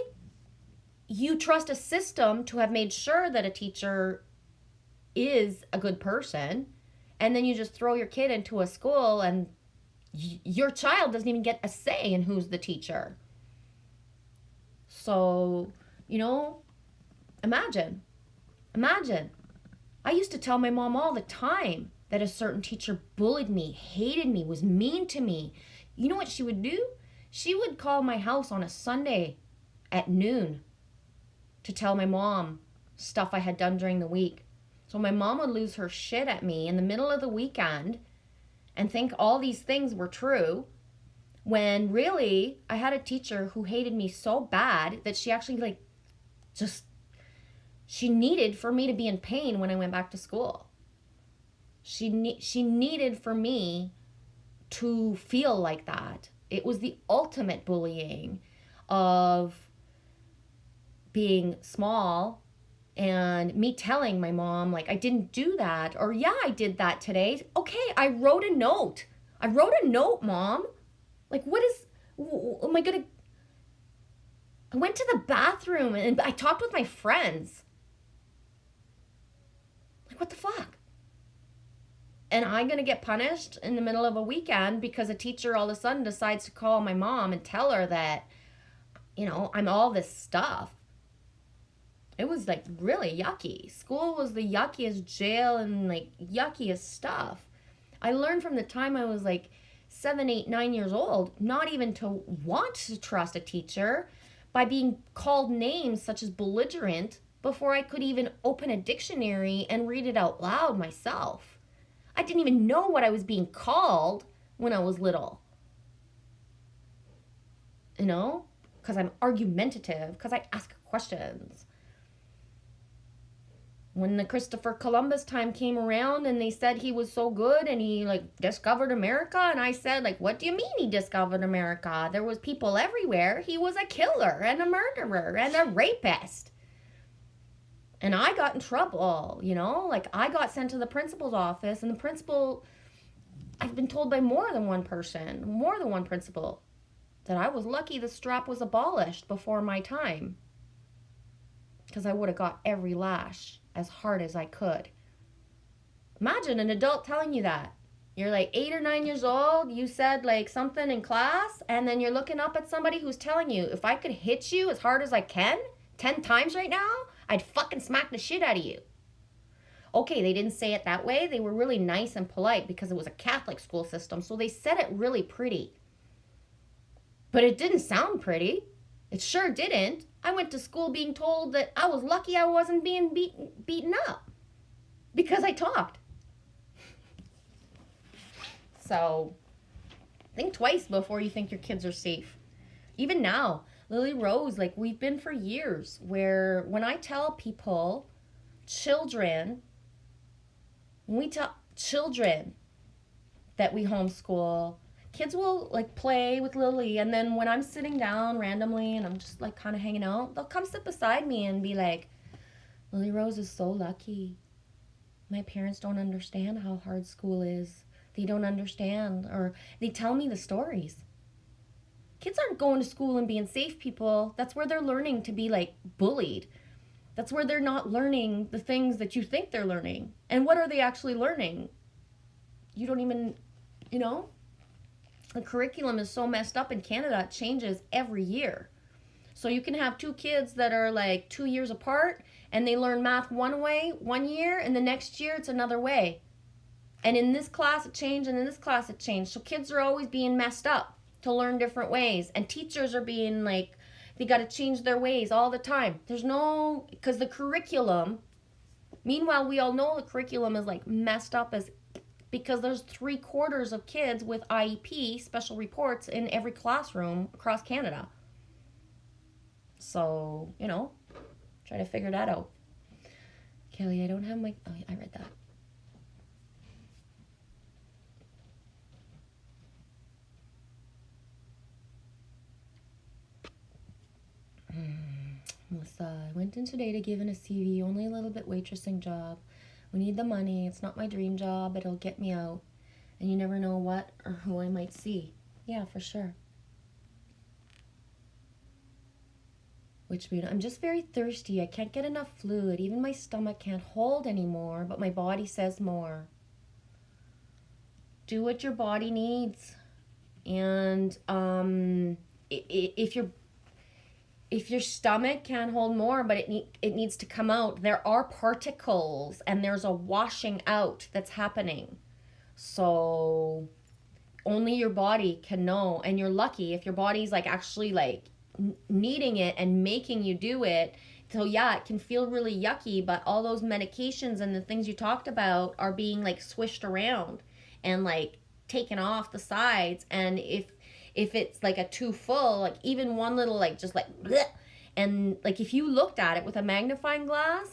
you trust a system to have made sure that a teacher is a good person, and then you just throw your kid into a school and your child doesn't even get a say in who's the teacher. So, imagine. I used to tell my mom all the time that a certain teacher bullied me, hated me, was mean to me. You know what she would do? She would call my house on a Sunday at noon to tell my mom stuff I had done during the week. So my mom would lose her shit at me in the middle of the weekend and think all these things were true. When really, I had a teacher who hated me so bad that she actually, like, just, she needed for me to be in pain when I went back to school. She needed for me to feel like that. It was the ultimate bullying of being small and me telling my mom, like, I didn't do that, or yeah, I did that today. Okay, I wrote a note. Mom. Like, what is, am I gonna, I went to the bathroom and I talked with my friends. Like, what the fuck? And I'm gonna get punished in the middle of a weekend because a teacher all of a sudden decides to call my mom and tell her that, I'm all this stuff. It was like really yucky. School was the yuckiest, jail and like yuckiest stuff. I learned from the time I was like 7, 8, 9 years old not even to want to trust a teacher by being called names such as belligerent before I could even open a dictionary and read it out loud myself. I didn't even know what I was being called when I was little. Because I'm argumentative, because I ask questions. When the Christopher Columbus time came around and they said he was so good and he like discovered America, and I said, like, what do you mean he discovered America? There was people everywhere. He was a killer and a murderer and a rapist. And I got in trouble, like I got sent to the principal's office, and the principal, I've been told by more than one principal, that I was lucky the strap was abolished before my time. Because I would have got every lash as hard as I could. Imagine an adult telling you that. You're like 8 or 9 years old, you said like something in class, and then you're looking up at somebody who's telling you, if I could hit you as hard as I can, 10 times right now, I'd fucking smack the shit out of you. Okay, they didn't say it that way. They were really nice and polite because it was a Catholic school system, so they said it really pretty. But it didn't sound pretty. It sure didn't. I went to school being told that I was lucky I wasn't being beaten up because I talked. So think twice before you think your kids are safe. Even now, Lily Rose, like we've been for years, where when I tell people, when we tell children that we homeschool, kids will like play with Lily, and then when I'm sitting down randomly and I'm just like kind of hanging out, they'll come sit beside me and be like, Lily Rose is so lucky. My parents don't understand how hard school is. They don't understand, or they tell me the stories. Kids aren't going to school and being safe people. That's where they're learning to be like bullied. That's where they're not learning the things that you think they're learning. And what are they actually learning? You don't even, the curriculum is so messed up in Canada, it changes every year. So you can have two kids that are like 2 years apart and they learn math one way 1 year, and the next year it's another way. And in this class it changed, and in this class it changed. So kids are always being messed up to learn different ways. And teachers are being like, they got to change their ways all the time. Because the curriculum, meanwhile, we all know the curriculum is like messed up because there's 3/4 of kids with IEP, special reports, in every classroom across Canada. So, try to figure that out. Kelly, I don't have my, oh, I read that. Melissa, I went in today to give in a CV, only a little bit waitressing job. We need the money. It's not my dream job, but it'll get me out. And you never know what or who I might see. Yeah, for sure. I'm just very thirsty. I can't get enough fluid. Even my stomach can't hold anymore, but my body says more. Do what your body needs. And if your stomach can't hold more, but it needs to come out, there are particles and there's a washing out that's happening. So only your body can know, and you're lucky if your body's like actually like needing it and making you do it. So yeah, it can feel really yucky, but all those medications and the things you talked about are being like swished around and like taken off the sides. And If it's like a too full, like even one little like just like bleh, and like if you looked at it with a magnifying glass,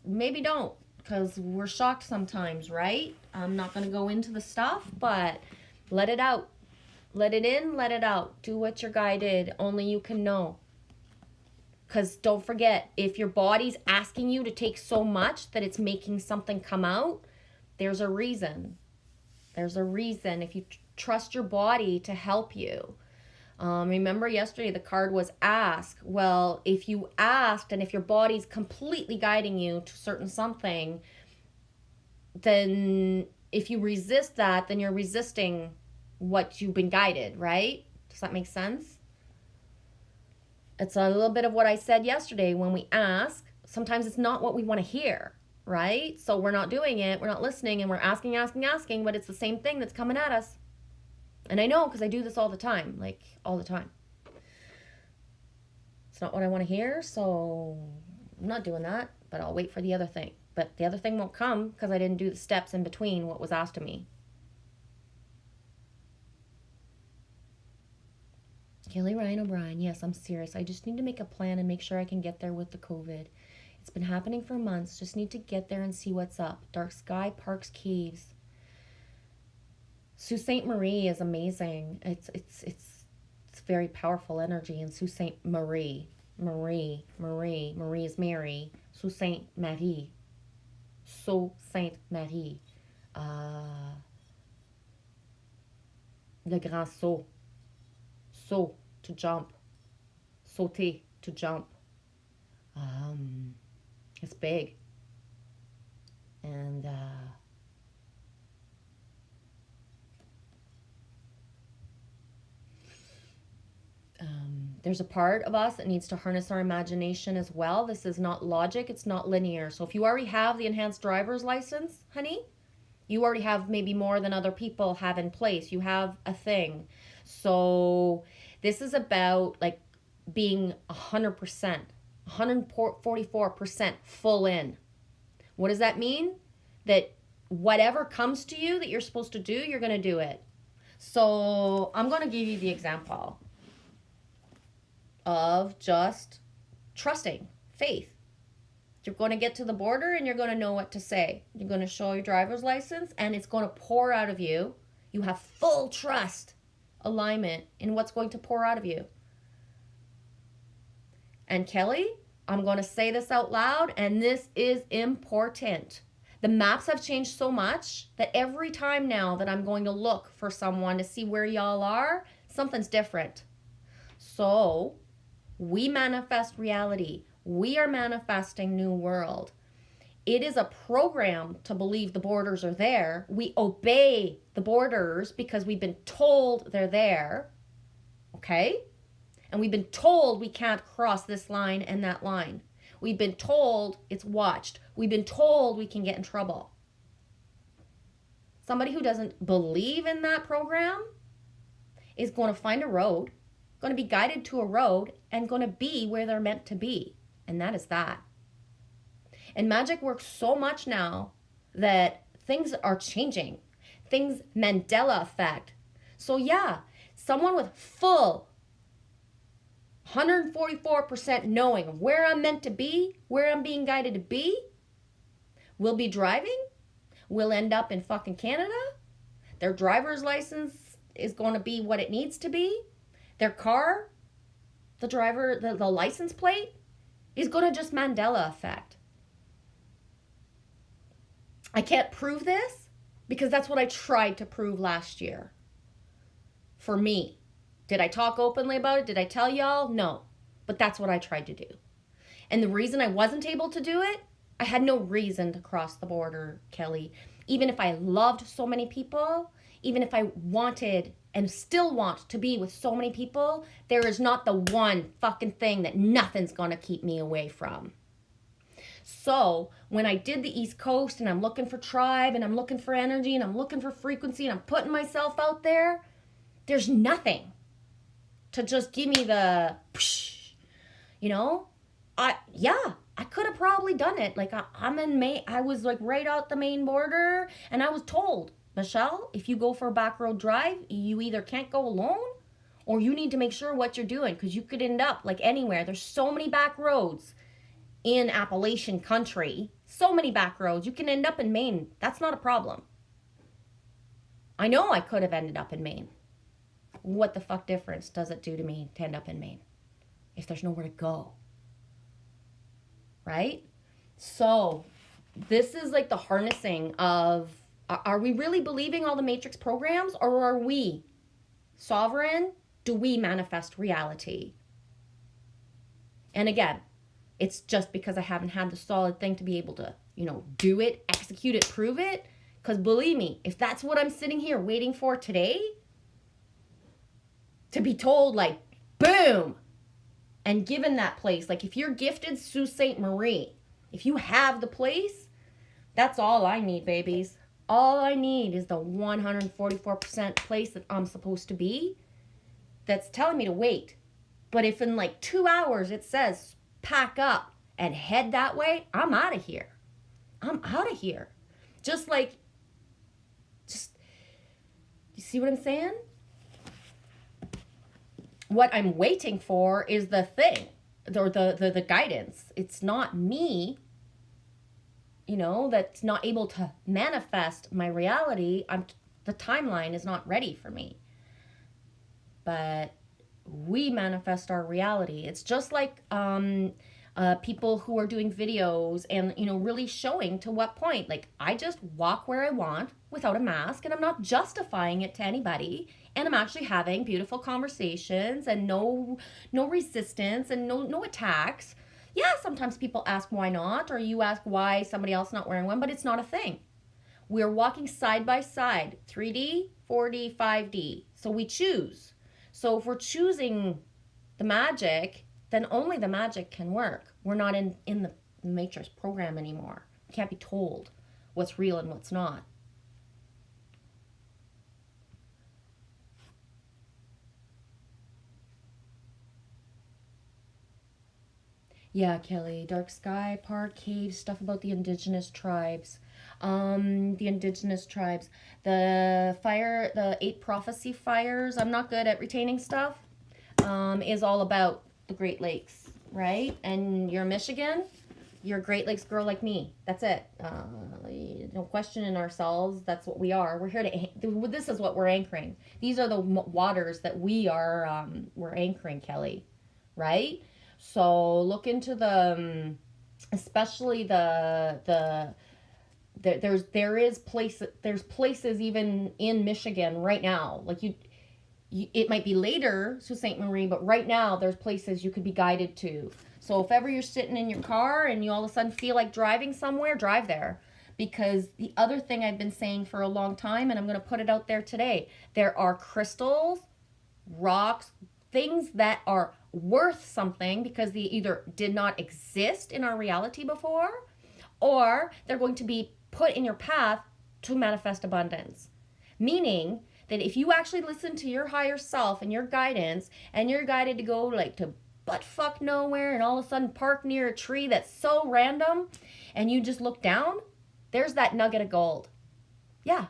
maybe don't, because we're shocked sometimes, right? I'm not going to go into the stuff, but let it out. Let it in, let it out. Do what you're guided. Only you can know. Because don't forget, if your body's asking you to take so much that it's making something come out, there's a reason. There's a reason. If you trust your body to help you. Remember yesterday the card was ask. Well, if you asked and if your body's completely guiding you to certain something, then if you resist that, then you're resisting what you've been guided, right? Does that make sense? It's a little bit of what I said yesterday. When we ask, sometimes it's not what we want to hear, right? So we're not doing it, we're not listening, and we're asking, but it's the same thing that's coming at us. And I know because I do this all the time, like all the time. It's not what I want to hear, so I'm not doing that, but I'll wait for the other thing. But the other thing won't come because I didn't do the steps in between what was asked of me. Kelly Ryan O'Brien, yes, I'm serious. I just need to make a plan and make sure I can get there with the COVID. It's been happening for months. Just need to get there and see what's up. Dark Sky Parks Caves. Sault Ste. Marie is amazing. It's very powerful energy. And Sault Ste. Marie is Mary. Sault Ste. Marie. Sault Ste. Marie. Le Grand Saut. Saut, to jump. Sauter, to jump. It's big. And there's a part of us that needs to harness our imagination as well. This is not logic. It's not linear. So if you already have the enhanced driver's license, honey, you already have maybe more than other people have in place. You have a thing. So this is about like being 100%, 144% full in. What does that mean? That whatever comes to you that you're supposed to do, you're going to do it. So I'm going to give you the example of just trusting, faith. You're going to get to the border and you're going to know what to say. You're going to show your driver's license and it's going to pour out of you. You have full trust, alignment in what's going to pour out of you. And Kelly, I'm going to say this out loud, and this is important. The maps have changed so much that every time now that I'm going to look for someone to see where y'all are, something's different. So we manifest reality. We are manifesting new world. It is a program to believe the borders are there. We obey the borders because we've been told they're there. Okay? And we've been told we can't cross this line and that line. We've been told it's watched. We've been told we can get in trouble. Somebody who doesn't believe in that program is going to find a road, going to be guided to a road, and going to be where they're meant to be. And that is that. And magic works so much now that things are changing. Things Mandela effect. So yeah, someone with full 144% knowing where I'm meant to be, where I'm being guided to be, will be driving, will end up in fucking Canada. Their driver's license is going to be what it needs to be. Their car, the license plate is going to just Mandela effect. I can't prove this because that's what I tried to prove last year. For me. Did I talk openly about it? Did I tell y'all? No. But that's what I tried to do. And the reason I wasn't able to do it, I had no reason to cross the border, Kelly. Even if I loved so many people, even if I wanted and still want to be with so many people, there is not the one fucking thing that nothing's gonna keep me away from. So when I did the East Coast and I'm looking for tribe and I'm looking for energy and I'm looking for frequency and I'm putting myself out there, there's nothing to just give me the, you know, I could have probably done it. Like I was like right out the main border and I was told, Michelle, if you go for a back road drive, you either can't go alone Or you need to make sure what you're doing, because you could end up like anywhere. There's so many back roads in Appalachian country. So many back roads. You can end up in Maine. That's not a problem. I know I could have ended up in Maine. What the fuck difference does it do to me to end up in Maine if there's nowhere to go? Right? So this is like the harnessing of, are we really believing all the Matrix programs, or are we sovereign? Do we manifest reality? And again, it's just because I haven't had the solid thing to be able to, do it, execute it, prove it. Because believe me, if that's what I'm sitting here waiting for today, to be told like, boom, and given that place, like if you're gifted Sault Ste. Marie, if you have the place, that's all I need, babies. All I need is the 144% place that I'm supposed to be that's telling me to wait. But if in like 2 hours it says pack up and head that way, I'm out of here. I'm out of here. Just you see what I'm saying? What I'm waiting for is the thing, or the guidance. It's not me, that's not able to manifest my reality. The timeline is not ready for me. But we manifest our reality. It's just like people who are doing videos and, really showing to what point. Like, I just walk where I want without a mask, and I'm not justifying it to anybody. And I'm actually having beautiful conversations and no resistance and no attacks. Yeah, sometimes people ask why not, or you ask why somebody else not wearing one, but it's not a thing. We're walking side by side, 3D, 4D, 5D. So we choose. So if we're choosing the magic, then only the magic can work. We're not in the Matrix program anymore. We can't be told what's real and what's not. Yeah, Kelly, Dark Sky Park, caves, stuff about the indigenous tribes. The indigenous tribes. The 8 prophecy fires, I'm not good at retaining stuff, is all about the Great Lakes, right? And you're Michigan, you're a Great Lakes girl like me. That's it. No question in ourselves. That's what we are. We're here to, this is what we're anchoring. These are the waters that we're anchoring, Kelly, right? So look into the, especially there's places even in Michigan right now. Like it might be later, Sault Ste. Marie, but right now there's places you could be guided to. So if ever you're sitting in your car and you all of a sudden feel like driving somewhere, drive there. Because the other thing I've been saying for a long time, and I'm going to put it out there today, there are crystals, rocks, things that are worth something because they either did not exist in our reality before, or they're going to be put in your path to manifest abundance. Meaning that if you actually listen to your higher self and your guidance, and you're guided to go like to butt fuck nowhere and all of a sudden park near a tree that's so random, and you just look down, there's that nugget of gold. Yeah,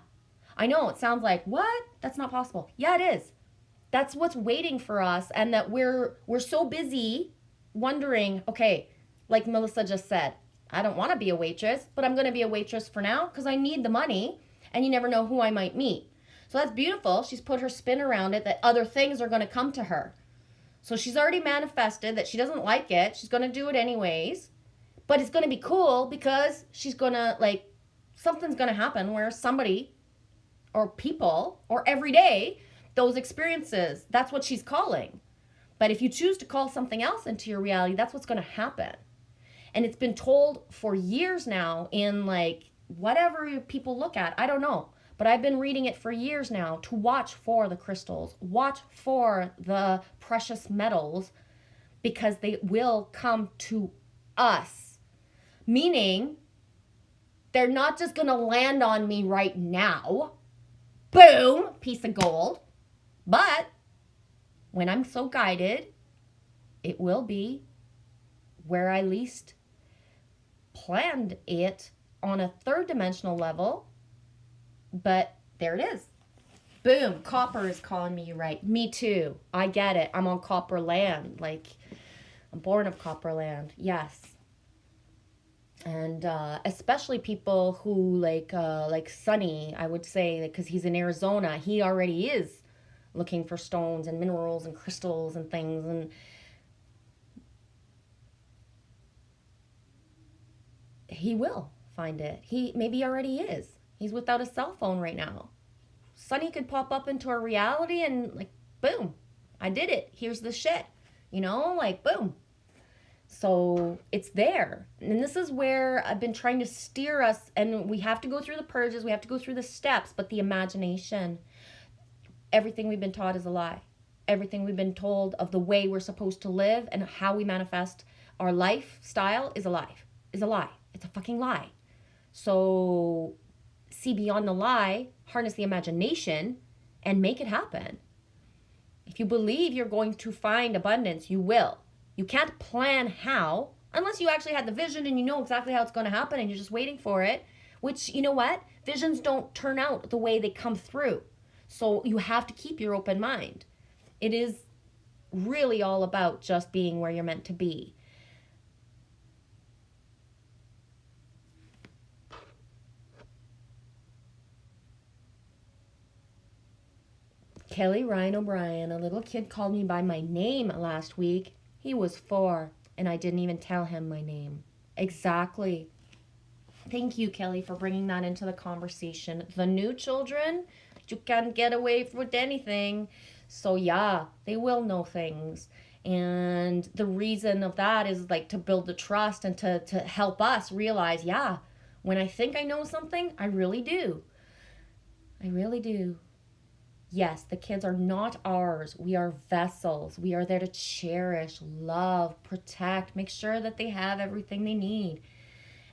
I know it sounds like, what? That's not possible. Yeah, it is. That's what's waiting for us, and that we're so busy wondering, okay, like Melissa just said, I don't want to be a waitress, but I'm going to be a waitress for now because I need the money, and you never know who I might meet. So that's beautiful. She's put her spin around it that other things are going to come to her. So she's already manifested that she doesn't like it. She's going to do it anyways, but it's going to be cool because she's going to, like, something's going to happen where somebody or people or every day, those experiences, that's what she's calling. But if you choose to call something else into your reality, that's what's going to happen. And it's been told for years now in like whatever people look at, I don't know. But I've been reading it for years now to watch for the crystals, watch for the precious metals, because they will come to us. Meaning, they're not just going to land on me right now. Boom, piece of gold. But when I'm so guided, it will be where I least planned it on a third dimensional level. But there it is. Boom, copper is calling me, right? Me too. I get it. I'm on copper land. Like, I'm born of copper land. Yes. And especially people who like Sonny, I would say, because he's in Arizona, he already is looking for stones and minerals and crystals and things. And he will find it. He maybe already is. He's without a cell phone right now. Sonny could pop up into our reality and like, boom, I did it. Here's the shit. You know, like, boom. So it's there. And this is where I've been trying to steer us. And we have to go through the purges. We have to go through the steps. But the imagination, everything we've been taught is a lie. Everything we've been told of the way we're supposed to live and how we manifest our lifestyle is a lie. Is a lie. It's a fucking lie. So see beyond the lie, harness the imagination, and make it happen. If you believe you're going to find abundance, you will. You can't plan how, unless you actually had the vision and you know exactly how it's going to happen and you're just waiting for it, which, you know what? Visions don't turn out the way they come through. So you have to keep your open mind. It is really all about just being where you're meant to be. Kelly Ryan O'Brien, a little kid called me by my name last week. He was 4, and I didn't even tell him my name. Exactly. Thank you, Kelly, for bringing that into the conversation. The new children, you can't get away with anything. So yeah, they will know things. And the reason of that is like to build the trust and to help us realize, yeah, when I think I know something, I really do. I really do. Yes, the kids are not ours. We are vessels. We are there to cherish, love, protect, make sure that they have everything they need.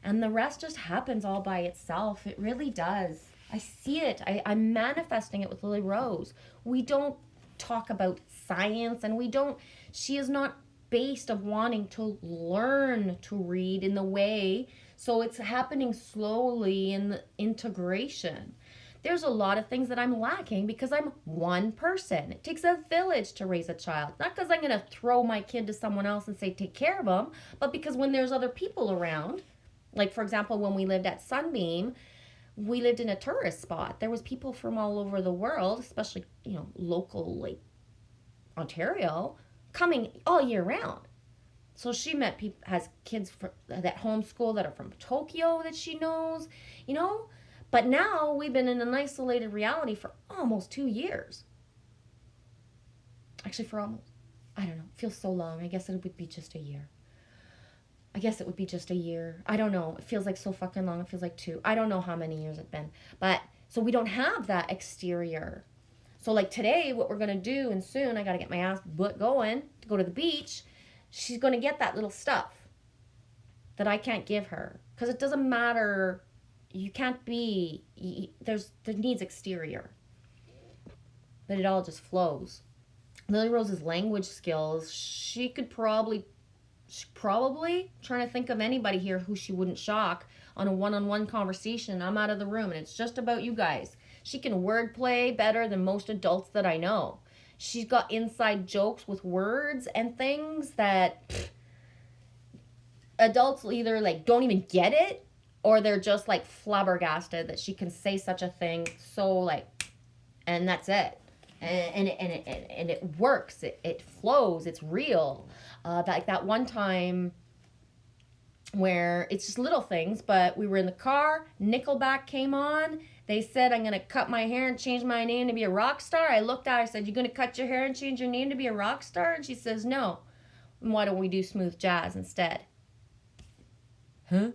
And the rest just happens all by itself. It really does. I see it. I'm manifesting it with Lily Rose. We don't talk about science, and she is not based of wanting to learn to read in the way. So it's happening slowly in the integration. There's a lot of things that I'm lacking because I'm one person. It takes a village to raise a child. Not because I'm going to throw my kid to someone else and say, take care of them, but because when there's other people around, like for example, when we lived at Sunbeam, we lived in a tourist spot. There was people from all over the world, especially, local, like Ontario, coming all year round. So she has kids that homeschool that are from Tokyo that she knows, But now we've been in an isolated reality for almost 2 years. Actually, I don't know, it feels so long. I guess it would be just a year. I don't know. It feels like so fucking long. It feels like 2. I don't know how many years it's been. But, so we don't have that exterior. So like today, what we're going to do, and soon I got to get my ass going to go to the beach. She's going to get that little stuff that I can't give her. Because it doesn't matter. You can't be, there needs exterior. But it all just flows. Lily Rose's language skills, she's probably trying to think of anybody here who she wouldn't shock on a one-on-one conversation. I'm out of the room and it's just about you guys. She can wordplay better than most adults that I know. She's got inside jokes with words and things that adults either like don't even get it, or they're just like flabbergasted that she can say such a thing. So like, and that's it. And it works. It flows. It's real. That one time where it's just little things, but we were in the car. Nickelback came on. They said, I'm going to cut my hair and change my name to be a rock star. I looked at her. I said, you're going to cut your hair and change your name to be a rock star? And she says, no. And why don't we do smooth jazz instead? Huh?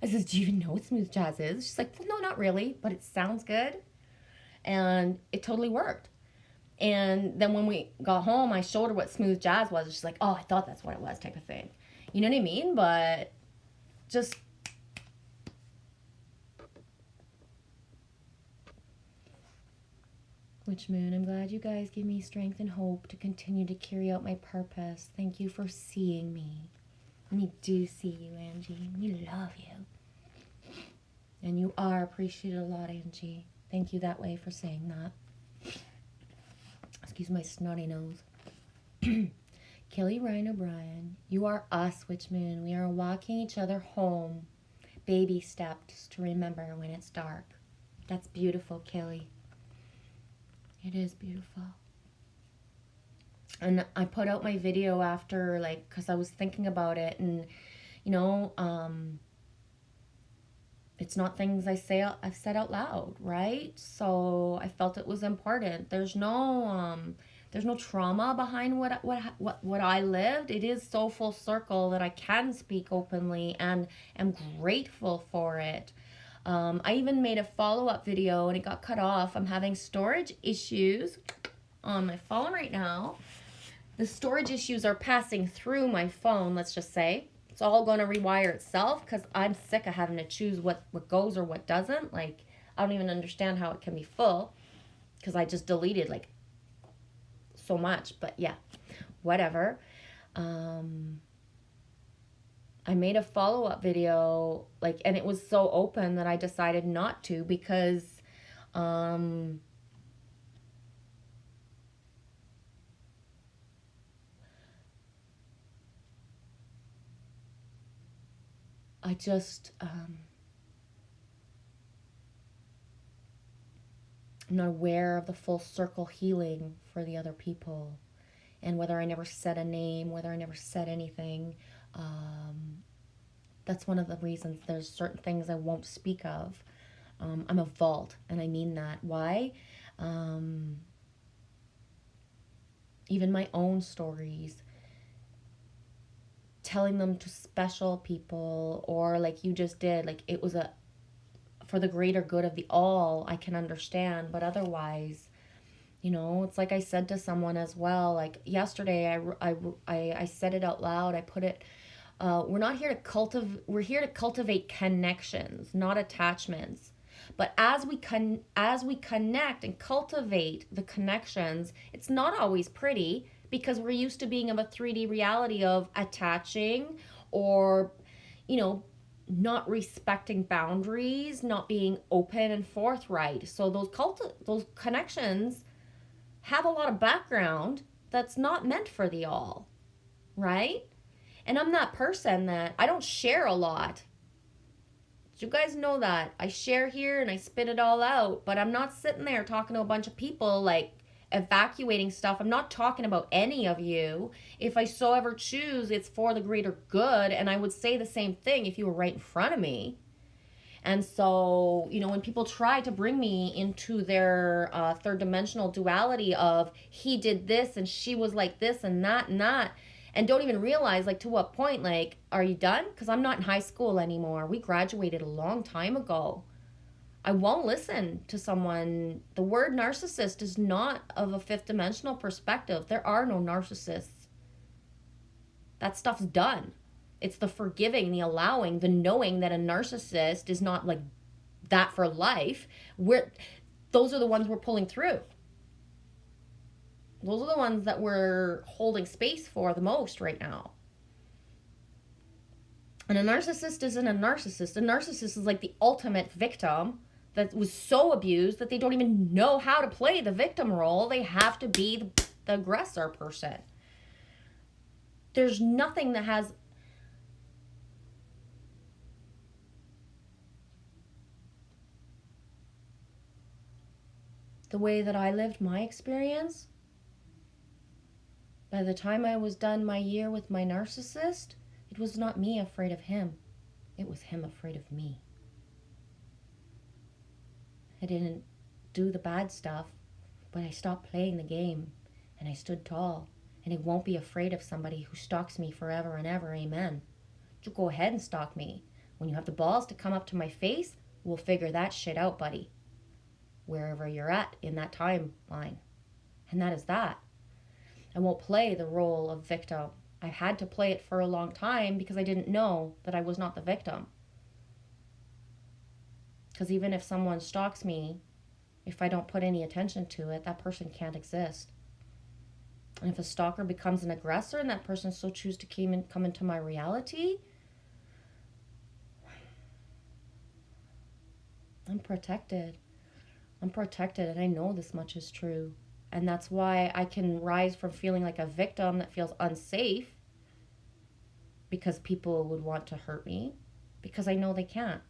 I says, do you even know what smooth jazz is? She's like, well, no, not really, but it sounds good. And it totally worked. And then when we got home, I showed her what smooth jazz was. She's like, oh, I thought that's what it was, type of thing. You know what I mean? But just... Witch Moon, I'm glad you guys give me strength and hope to continue to carry out my purpose. Thank you for seeing me. We do see you, Angie. We love you. And you are appreciated a lot, Angie. Thank you that way for saying that. Excuse my snotty nose. Kelly Ryan O'Brien, you are us, Witch Moon. We are walking each other home. Baby steps to remember when it's dark. That's beautiful, Kelly. It is beautiful. And I put out my video after, like, because I was thinking about it, and, you know, it's not things I've said out loud, right? So I felt it was important. There's no trauma behind what I lived. It is so full circle that I can speak openly and am grateful for it. I even made a follow-up video and it got cut off. I'm having storage issues on my phone right now. The storage issues are passing through my phone, let's just say. It's all going to rewire itself because I'm sick of having to choose what goes or what doesn't. Like, I don't even understand how it can be full because I just deleted, like, so much. But yeah, whatever. I made a follow-up video, like, and it was so open that I decided not to because I just I'm not aware of the full circle healing for the other people, and whether I never said a name, whether I never said anything. That's one of the reasons there's certain things I won't speak of. I'm a vault, and I mean that. Why? Even my own stories, telling them to special people, or like you just did, like it was for the greater good of the all, I can understand. But otherwise, you know, it's like I said to someone as well, like yesterday, I said it out loud. I put it, we're here to cultivate connections, not attachments. But as we connect and cultivate the connections, it's not always pretty because we're used to being of a 3D reality of attaching or, you know, not respecting boundaries, not being open and forthright. So those connections have a lot of background that's not meant for the all, right? And I'm that person that I don't share a lot. You guys know that. I share here and I spit it all out, but I'm not sitting there talking to a bunch of people, like evacuating stuff. I'm not talking about any of you. If I so ever choose, it's for the greater good, and I would say the same thing if you were right in front of me. And so, you know, when people try to bring me into their third dimensional duality of he did this and she was like this and that, and don't even realize, like, to what point, like, are you done? Because I'm not in high school anymore. We graduated a long time ago. I won't listen to someone. The word narcissist is not of a fifth dimensional perspective. There are no narcissists. That stuff's done. It's the forgiving, the allowing, the knowing that a narcissist is not like that for life. Those are the ones we're pulling through. Those are the ones that we're holding space for the most right now. And a narcissist isn't a narcissist. A narcissist is like the ultimate victim that was so abused that they don't even know how to play the victim role. They have to be the aggressor person. There's nothing that has the way that I lived my experience. By the time I was done my year with my narcissist, it was not me afraid of him. It was him afraid of me. I didn't do the bad stuff, but I stopped playing the game, and I stood tall, and I won't be afraid of somebody who stalks me forever and ever, amen. You go ahead and stalk me. When you have the balls to come up to my face, we'll figure that shit out, buddy. Wherever you're at in that timeline. And that is that. I won't play the role of victim. I had to play it for a long time because I didn't know that I was not the victim. Because even if someone stalks me, if I don't put any attention to it, that person can't exist. And if a stalker becomes an aggressor and that person so chooses to come into my reality, I'm protected. I'm protected, and I know this much is true. And that's why I can rise from feeling like a victim that feels unsafe because people would want to hurt me, because I know they can't.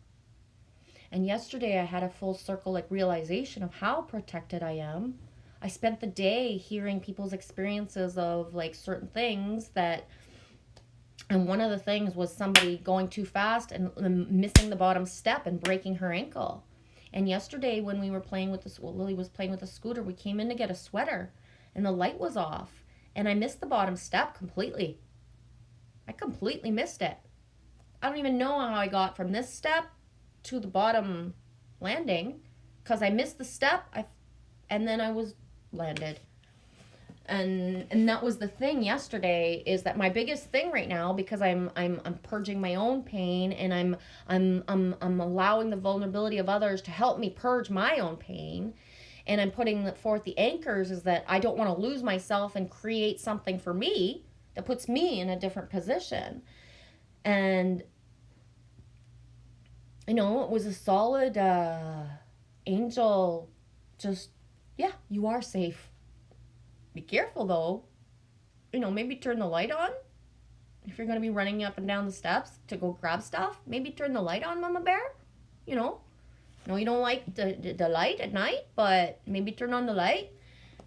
And yesterday I had a full circle like realization of how protected I am. I spent the day hearing people's experiences of like certain things that, and one of the things was somebody going too fast and missing the bottom step and breaking her ankle. And yesterday when we were playing with this, well, Lily was playing with the scooter, we came in to get a sweater and the light was off and I missed the bottom step completely. I completely missed it. I don't even know how I got from this step to the bottom landing because I missed the step and then I was landed. And that was the thing yesterday, is that my biggest thing right now, because I'm purging my own pain and I'm allowing the vulnerability of others to help me purge my own pain, and I'm putting forth the anchors, is that I don't want to lose myself and create something for me that puts me in a different position. And you know, it was a solid angel, just, yeah, you are safe. Be careful though. You know, maybe turn the light on. If you're going to be running up and down the steps to go grab stuff, maybe turn the light on, Mama Bear. You know, no, you don't like the light at night, but maybe turn on the light.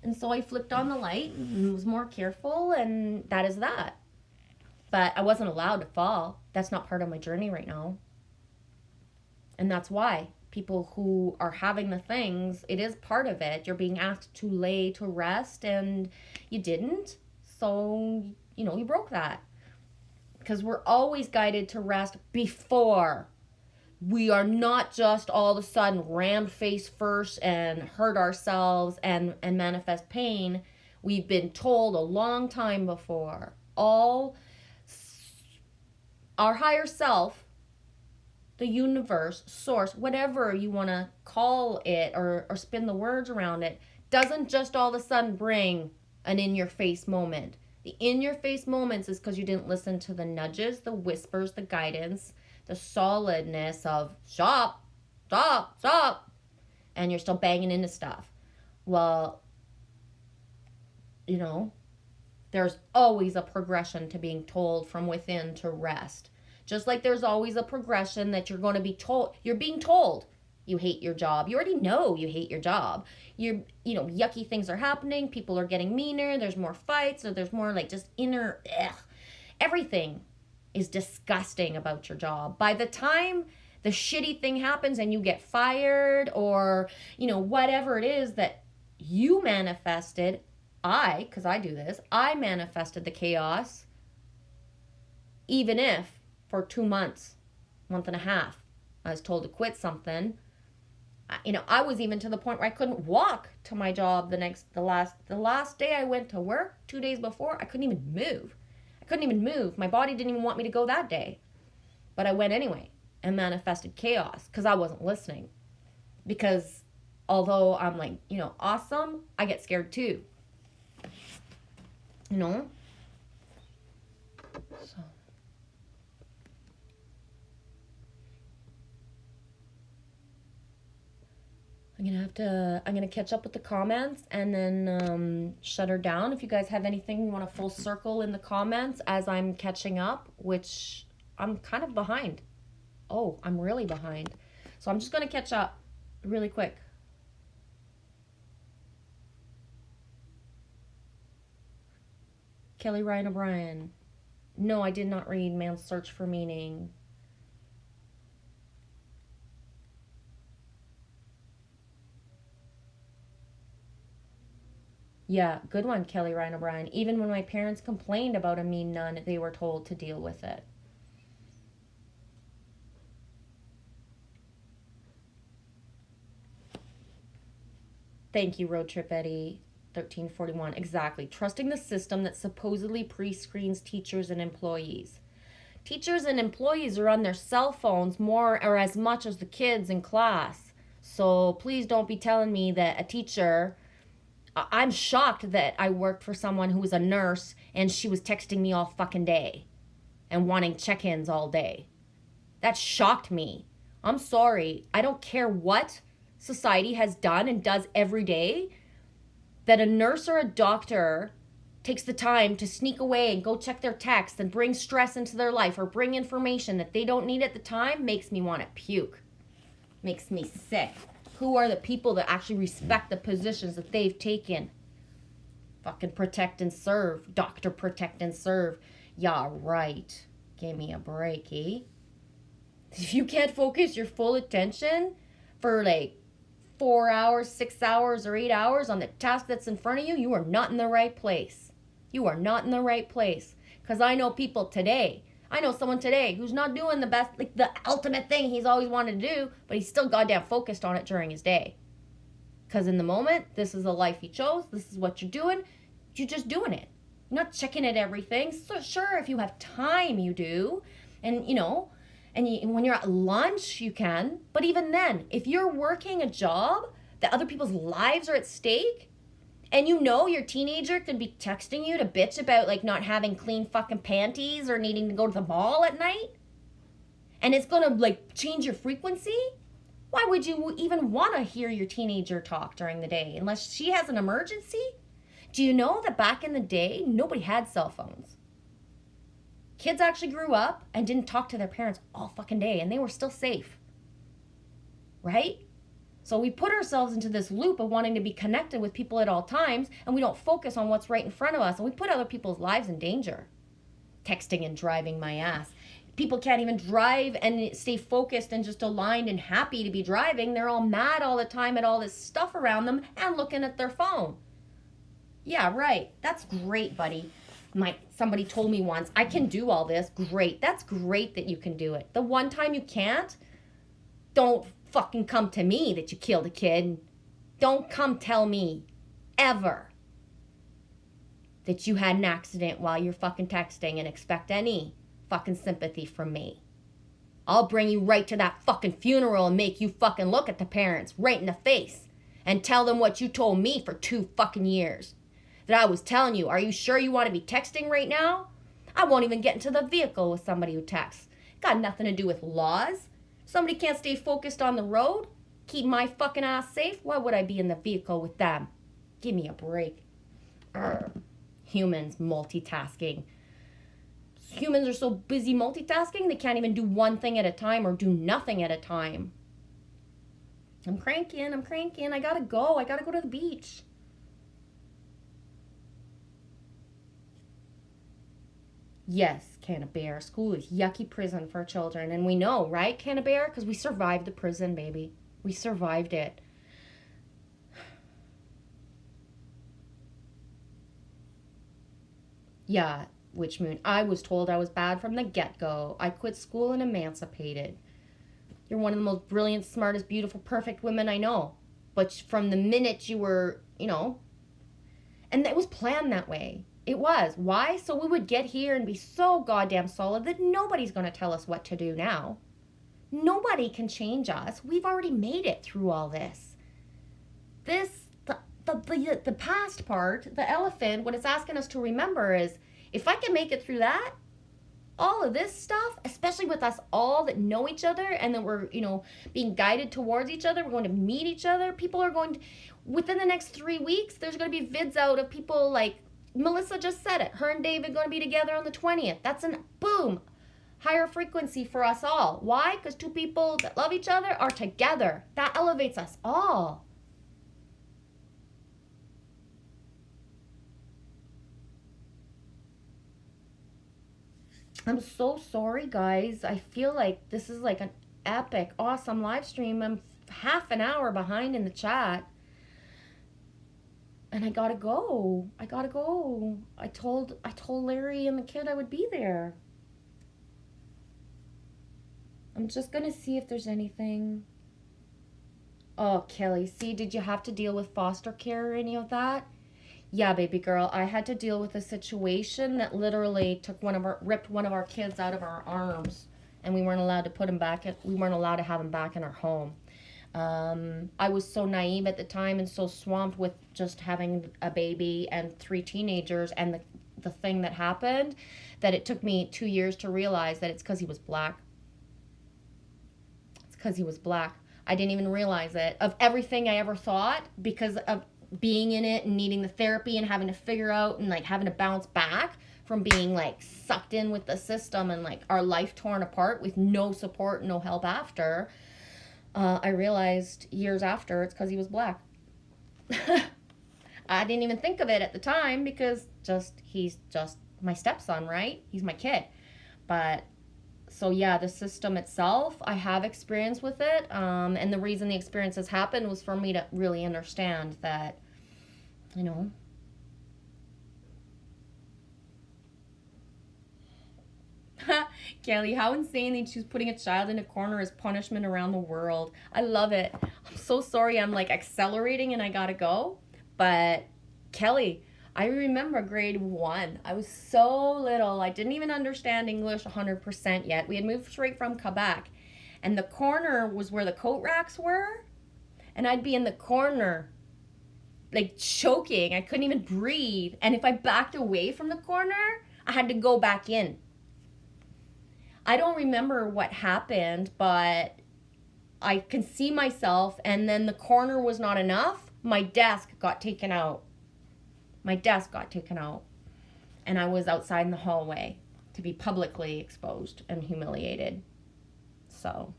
And so I flipped on the light and was more careful, and that is that. But I wasn't allowed to fall. That's not part of my journey right now. And that's why people who are having the things, it is part of it. You're being asked to lay to rest and you didn't. So, you know, you broke that. Because we're always guided to rest before. We are not just all of a sudden ram face first and hurt ourselves and manifest pain. We've been told a long time before. All our higher self, the universe, source, whatever you want to call it or spin the words around it, doesn't just all of a sudden bring an in-your-face moment. The in-your-face moments is because you didn't listen to the nudges, the whispers, the guidance, the solidness of stop, stop, stop, and you're still banging into stuff. Well, you know, there's always a progression to being told from within to rest. Just like there's always a progression that you're going to be told. You're being told you hate your job. You already know you hate your job. You know, yucky things are happening. People are getting meaner. There's more fights. Or there's more like just inner, everything is disgusting about your job. By the time the shitty thing happens and you get fired, or, you know, whatever it is that you manifested, because I do this, I manifested the chaos, even if for 2 months, month and a half, I was told to quit something. You know, I was even to the point where I couldn't walk to my job the last day I went to work, 2 days before, I couldn't even move. I couldn't even move. My body didn't even want me to go that day. But I went anyway and manifested chaos because I wasn't listening. Because although I'm like, you know, awesome, I get scared too. You know? So. I'm gonna catch up with the comments and then shut her down. If you guys have anything you want to full circle in the comments as I'm catching up, which I'm kind of behind. Oh, I'm really behind. So I'm just gonna catch up really quick. Kelly Ryan O'Brien. No, I did not read Man's Search for Meaning. Yeah, good one, Kelly Ryan O'Brien. Even when my parents complained about a mean nun, they were told to deal with it. Thank you, Road Trip Eddie. 1341. Exactly. Trusting the system that supposedly pre-screens teachers and employees. Teachers and employees are on their cell phones more or as much as the kids in class. So please don't be telling me that a teacher... I'm shocked that I worked for someone who was a nurse and she was texting me all fucking day and wanting check-ins all day. That shocked me. I'm sorry. I don't care what society has done and does every day. that a nurse or a doctor takes the time to sneak away and go check their texts and bring stress into their life or bring information that they don't need at the time makes me want to puke. Makes me sick. Who are the people that actually respect the positions that they've taken? Fucking protect and serve. Doctor protect and serve. Yeah, right. Give me a break, eh? If you can't focus your full attention for like 4 hours, 6 hours, or 8 hours on the task that's in front of you, you are not in the right place. You are not in the right place. Because I know people today. I know someone today who's not doing the best, like the ultimate thing he's always wanted to do, but he's still goddamn focused on it during his day. Because in the moment, this is the life he chose. This is what you're doing. You're just doing it. You're not checking at everything. So sure, if you have time, you do. And, when you're at lunch, you can. But even then, if you're working a job that other people's lives are at stake, and your teenager could be texting you to bitch about like not having clean fucking panties or needing to go to the mall at night, and it's gonna like change your frequency, why would you even want to hear your teenager talk during the day unless she has an emergency? Do you know that back in the day, nobody had cell phones? Kids actually grew up and didn't talk to their parents all fucking day, and they were still safe. Right? So we put ourselves into this loop of wanting to be connected with people at all times, and we don't focus on what's right in front of us, and we put other people's lives in danger. Texting and driving my ass. People can't even drive and stay focused and just aligned and happy to be driving. They're all mad all the time at all this stuff around them and looking at their phone. Yeah, right. That's great, buddy. Somebody told me once, I can do all this. Great. That's great that you can do it. The one time you can't, don't fucking come to me that you killed a kid. Don't come tell me ever that you had an accident while you're fucking texting and expect any fucking sympathy from me. I'll bring you right to that fucking funeral and make you fucking look at the parents right in the face and tell them what you told me for 2 fucking years. That I was telling you, are you sure you want to be texting right now? I won't even get into the vehicle with somebody who texts. Got nothing to do with laws. Somebody can't stay focused on the road, keep my fucking ass safe. Why would I be in the vehicle with them? Give me a break. Humans multitasking. Humans are so busy multitasking, they can't even do one thing at a time or do nothing at a time. I'm cranking. I gotta go to the beach. Yes, Canterbury. School is yucky prison for children. And we know, right, Canterbury? Because we survived the prison, baby. We survived it. Yeah, Witch Moon. I was told I was bad from the get-go. I quit school and emancipated. You're one of the most brilliant, smartest, beautiful, perfect women I know. But from the minute you were, and it was planned that way. It was. Why? So we would get here and be so goddamn solid that nobody's going to tell us what to do now. Nobody can change us. We've already made it through all this. The past part, the elephant, what it's asking us to remember is, if I can make it through that, all of this stuff, especially with us all that know each other and that we're, being guided towards each other, we're going to meet each other. People are going to, within the next 3 weeks, there's going to be vids out of people like, Melissa just said it. Her and David going to be together on the 20th. That's boom, higher frequency for us all. Why? Because 2 people that love each other are together. That elevates us all. I'm so sorry, guys. I feel like this is like an epic, awesome live stream. I'm half an hour behind in the chat. And I gotta go. I told Larry and the kid I would be there. I'm just gonna see if there's anything. Oh, Kelly, see, did you have to deal with foster care or any of that? Yeah, baby girl, I had to deal with a situation that literally ripped one of our kids out of our arms, and we weren't allowed to we weren't allowed to have him back in our home. I was so naive at the time and so swamped with just having a baby and 3 teenagers and the thing that happened that it took me 2 years to realize that it's because he was black. It's because he was black. I didn't even realize it. Of everything I ever thought, because of being in it and needing the therapy and having to figure out and like having to bounce back from being like sucked in with the system and like our life torn apart with no support, no help after, I realized years after it's because he was black. I didn't even think of it at the time because he's just my stepson, right? He's my kid. But so yeah, the system itself, I have experience with it. And the reason the experience has happened was for me to really understand that, you know, Kelly, how insane they choose putting a child in a corner as punishment around the world. I love it. I'm so sorry I'm like accelerating and I gotta go. But Kelly, I remember grade 1. I was so little. I didn't even understand English 100% yet. We had moved straight from Quebec. And the corner was where the coat racks were. And I'd be in the corner, like choking. I couldn't even breathe. And if I backed away from the corner, I had to go back in. I don't remember what happened, but I can see myself, and then the corner was not enough. My desk got taken out. And I was outside in the hallway to be publicly exposed and humiliated. So,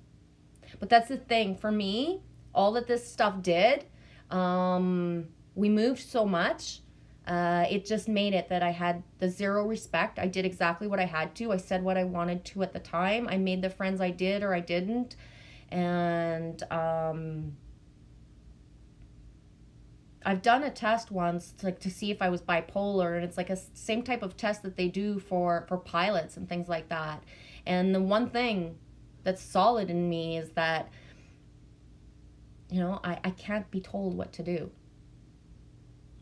but that's the thing for me, all that this stuff did, we moved so much. It just made it that I had the zero respect. I did exactly what I had to. I said what I wanted to at the time. I made the friends I did or I didn't. And I've done a test once to see if I was bipolar, and it's like a same type of test that they do for pilots and things like that. And the one thing that's solid in me is that, you know, I can't be told what to do.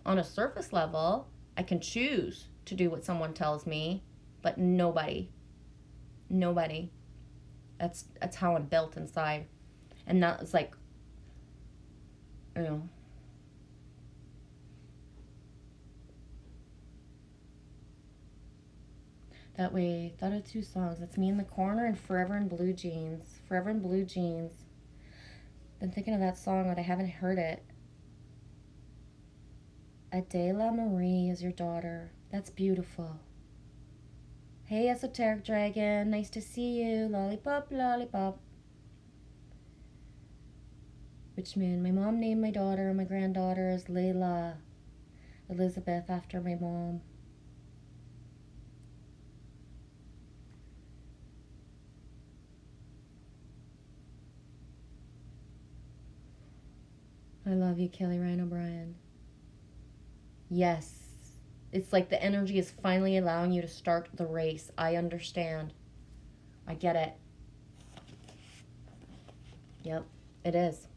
On a surface level, I can choose to do what someone tells me, but nobody. That's how I'm built inside. And that's like, you know, that way, thought of 2 songs. That's Me in the Corner and Forever in Blue Jeans. Forever in Blue Jeans. Been thinking of that song, but I haven't heard it. Adela Marie is your daughter. That's beautiful. Hey, Esoteric Dragon. Nice to see you. Lollipop, lollipop. Which moon? My mom named my daughter. My granddaughter is Layla Elizabeth after my mom. I love you, Kelly Ryan O'Brien. Yes. It's like the energy is finally allowing you to start the race. I understand. I get it. Yep, it is.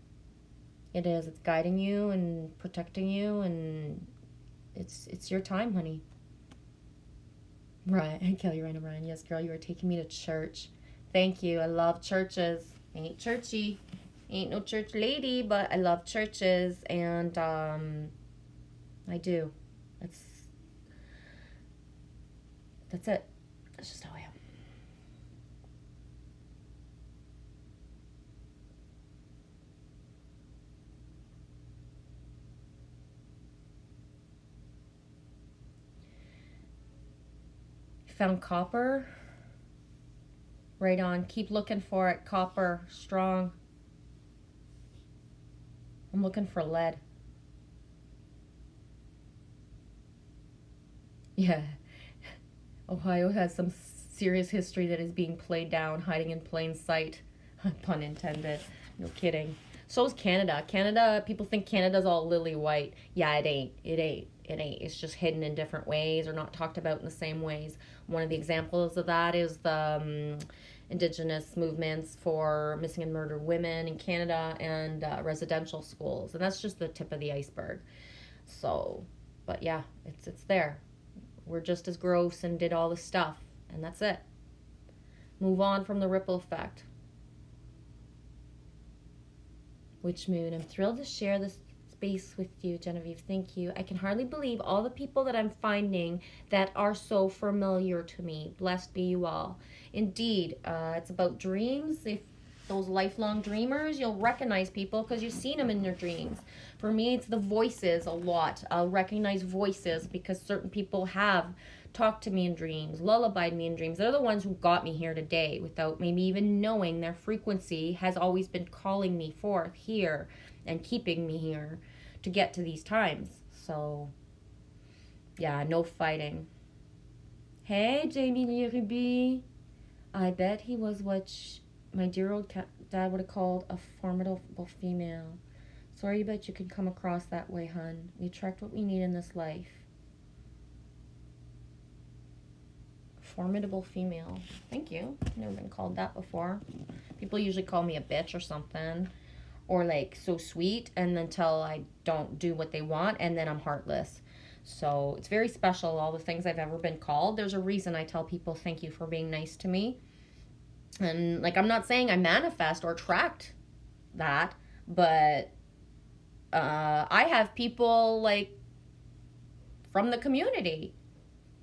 It is. It's guiding you and protecting you, and it's your time, honey. Right. Kelly Ryan O'Brien. Yes, girl, you are taking me to church. Thank you. I love churches. I ain't churchy. Ain't no church lady, but I love churches, and I do. That's it. That's just how I am. Found copper. Right on. Keep looking for it. Copper. Strong. I'm looking for lead. Yeah. Ohio has some serious history that is being played down, hiding in plain sight. Pun intended. No kidding. So is Canada. Canada, people think Canada's all lily white. Yeah, it ain't. It's just hidden in different ways or not talked about in the same ways. One of the examples of that is the Indigenous movements for missing and murdered women in Canada and residential schools. And that's just the tip of the iceberg. So, but yeah, it's there. We're just as gross and did all this stuff. And that's it. Move on from the ripple effect. Witch Moon. I'm thrilled to share this space with you, Genevieve. Thank you. I can hardly believe all the people that I'm finding that are so familiar to me. Blessed be you all. Indeed, it's about dreams. If those lifelong dreamers, you'll recognize people because you've seen them in your dreams. For me, it's the voices a lot. I'll recognize voices because certain people have talked to me in dreams, lullabied me in dreams. They're the ones who got me here today without maybe even knowing. Their frequency has always been calling me forth here and keeping me here to get to these times. So, yeah, no fighting. Hey, Jamie Ruby. I bet he was what my dear old dad would have called a formidable female. Sorry, but you could come across that way, hun. We attract what we need in this life. Formidable female. Thank you. Never been called that before. People usually call me a bitch or something. Or like so sweet, and until I don't do what they want, and then I'm heartless. So it's very special, all the things I've ever been called. There's a reason I tell people thank you for being nice to me. And like, I'm not saying I manifest or attract that, but I have people like from the community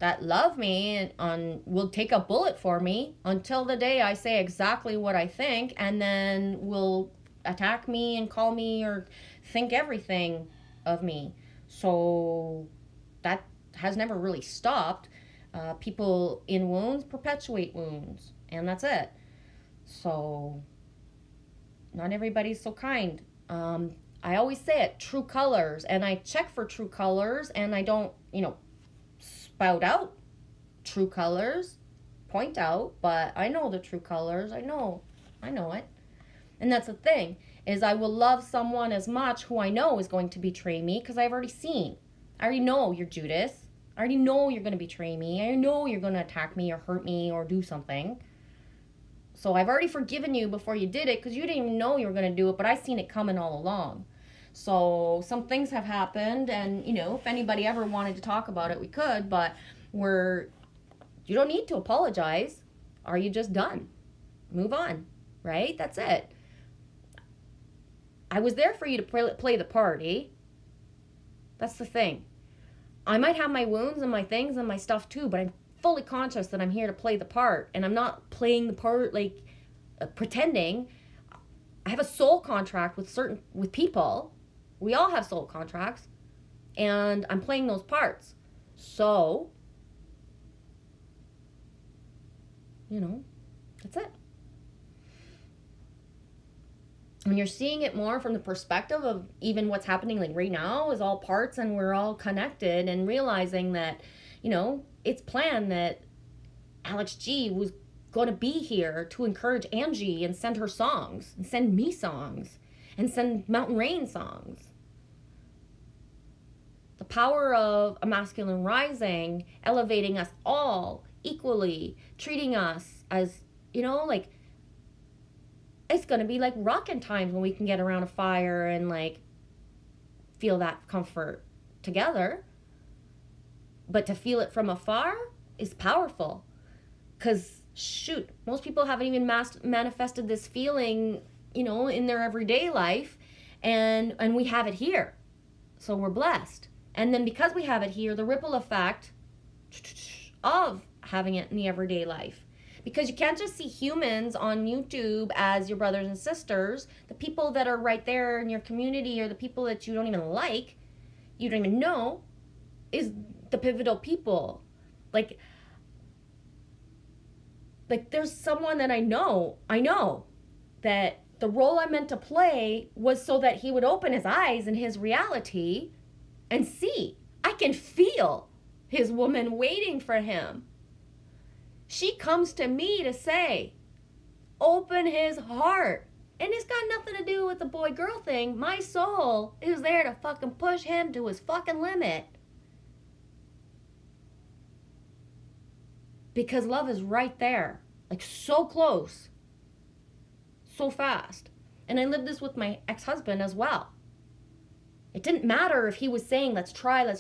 that love me and will take a bullet for me until the day I say exactly what I think, and then will attack me and call me or think everything of me. So that has never really stopped. People in wounds perpetuate wounds, and that's it. So not everybody's so kind. I always say it, true colors, and I check for true colors, and I don't, spout out true colors, point out, but I know the true colors. I know it. And that's the thing, is I will love someone as much who I know is going to betray me because I've already seen. I already know you're Judas. I already know you're going to betray me. I know you're going to attack me or hurt me or do something. So I've already forgiven you before you did it because you didn't even know you were going to do it, but I seen it coming all along. So some things have happened, and, if anybody ever wanted to talk about it, we could, but you don't need to apologize. Are you just done? Move on, right? That's it. I was there for you to play the party. That's the thing. I might have my wounds and my things and my stuff too, but I'm fully conscious that I'm here to play the part, and I'm not playing the part like pretending. I have a soul contract with people. We all have soul contracts, and I'm playing those parts. So, that's it. When you're seeing it more from the perspective of even what's happening like right now is all parts, and we're all connected, and realizing that, it's planned that Alex G was going to be here to encourage Angie and send her songs and send me songs and send Mountain Rain songs. The power of a masculine rising, elevating us all equally, treating us as, it's going to be like rockin' times when we can get around a fire and like feel that comfort together. But to feel it from afar is powerful. Because, shoot, most people haven't even manifested this feeling, in their everyday life. And we have it here. So we're blessed. And then because we have it here, the ripple effect of having it in the everyday life. Because you can't just see humans on YouTube as your brothers and sisters. The people that are right there in your community, or the people that you don't even like, you don't even know, is the pivotal people. Like there's someone that I know that the role I meant to play was so that he would open his eyes in his reality and see. I can feel his woman waiting for him. She comes to me to say, open his heart. And it's got nothing to do with the boy-girl thing. My soul is there to fucking push him to his fucking limit. Because love is right there. Like so close. So fast. And I lived this with my ex-husband as well. It didn't matter if he was saying, let's try. I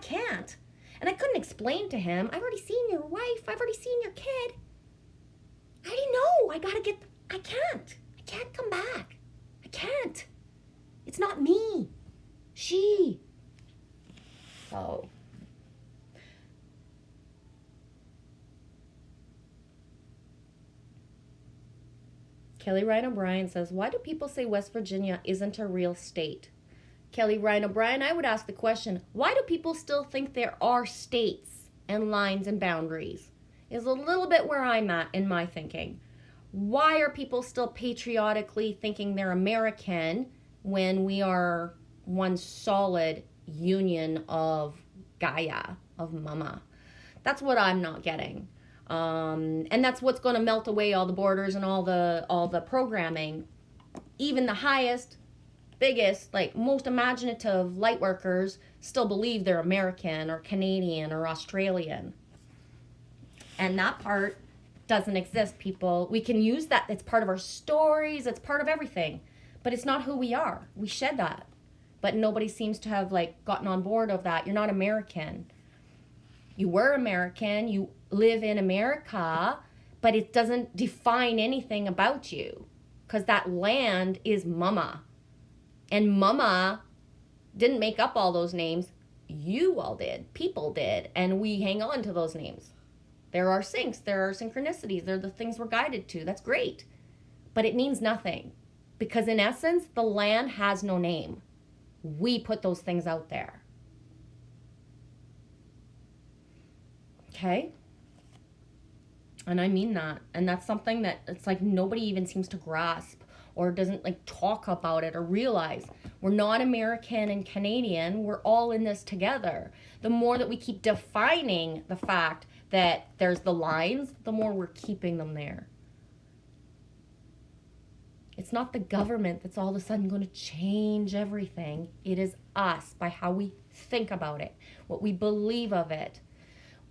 can't. And I couldn't explain to him, I've already seen your wife. I've already seen your kid. I didn't know. I can't come back. I can't. It's not me. She. So. Kelly Ryan O'Brien says, why do people say West Virginia isn't a real state? Kelly Ryan O'Brien, I would ask the question, why do people still think there are states and lines and boundaries? Is a little bit where I'm at in my thinking. Why are people still patriotically thinking they're American when we are one solid union of Gaia, of Mama? That's what I'm not getting. And that's what's going to melt away all the borders and all the programming. Even the highest, biggest, like most imaginative light workers still believe they're American or Canadian or Australian. And that part doesn't exist, people. We can use that. It's part of our stories. It's part of everything. But it's not who we are. We shed that. But nobody seems to have like gotten on board of that. You're not American. You were American. You live in America. But it doesn't define anything about you. Because that land is Mama. And Mama didn't make up all those names. You all did. People did. And we hang on to those names. There are syncs. There are synchronicities. They're the things we're guided to. That's great. But it means nothing. Because in essence, the land has no name. We put those things out there. Okay? And I mean that. And that's something that it's like nobody even seems to grasp or doesn't like talk about it or realize. We're not American and Canadian. We're all in this together. The more that we keep defining the fact that there's the lines, the more we're keeping them there. It's not the government that's all of a sudden going to change everything. It is us by how we think about it, what we believe of it.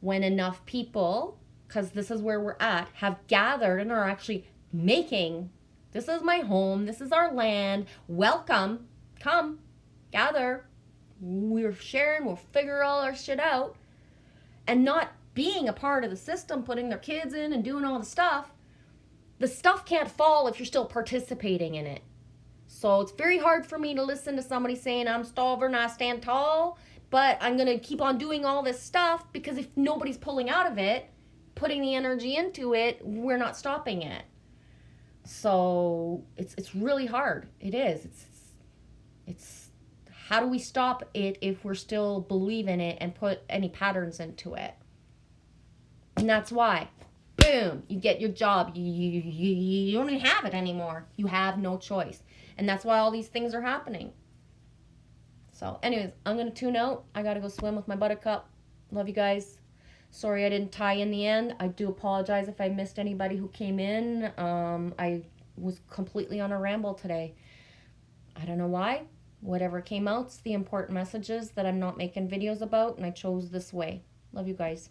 When enough people, because this is where we're at, have gathered and are actually making, this is my home, this is our land, welcome, come, gather, we're sharing, we'll figure all our shit out, and not being a part of the system, putting their kids in and doing all the stuff can't fall if you're still participating in it. So it's very hard for me to listen to somebody saying, I'm stubborn, I stand tall, but I'm going to keep on doing all this stuff because if nobody's pulling out of it, putting the energy into it, we're not stopping it. So it's really hard. It is. It's how do we stop it if we're still believing it and put any patterns into it? And that's why, boom, you get your job. You don't even have it anymore. You have no choice. And that's why all these things are happening. So anyways, I'm going to tune out. I got to go swim with my buttercup. Love you guys. Sorry I didn't tie in the end. I do apologize if I missed anybody who came in. I was completely on a ramble today. I don't know why. Whatever came out's the important messages that I'm not making videos about, and I chose this way. Love you guys.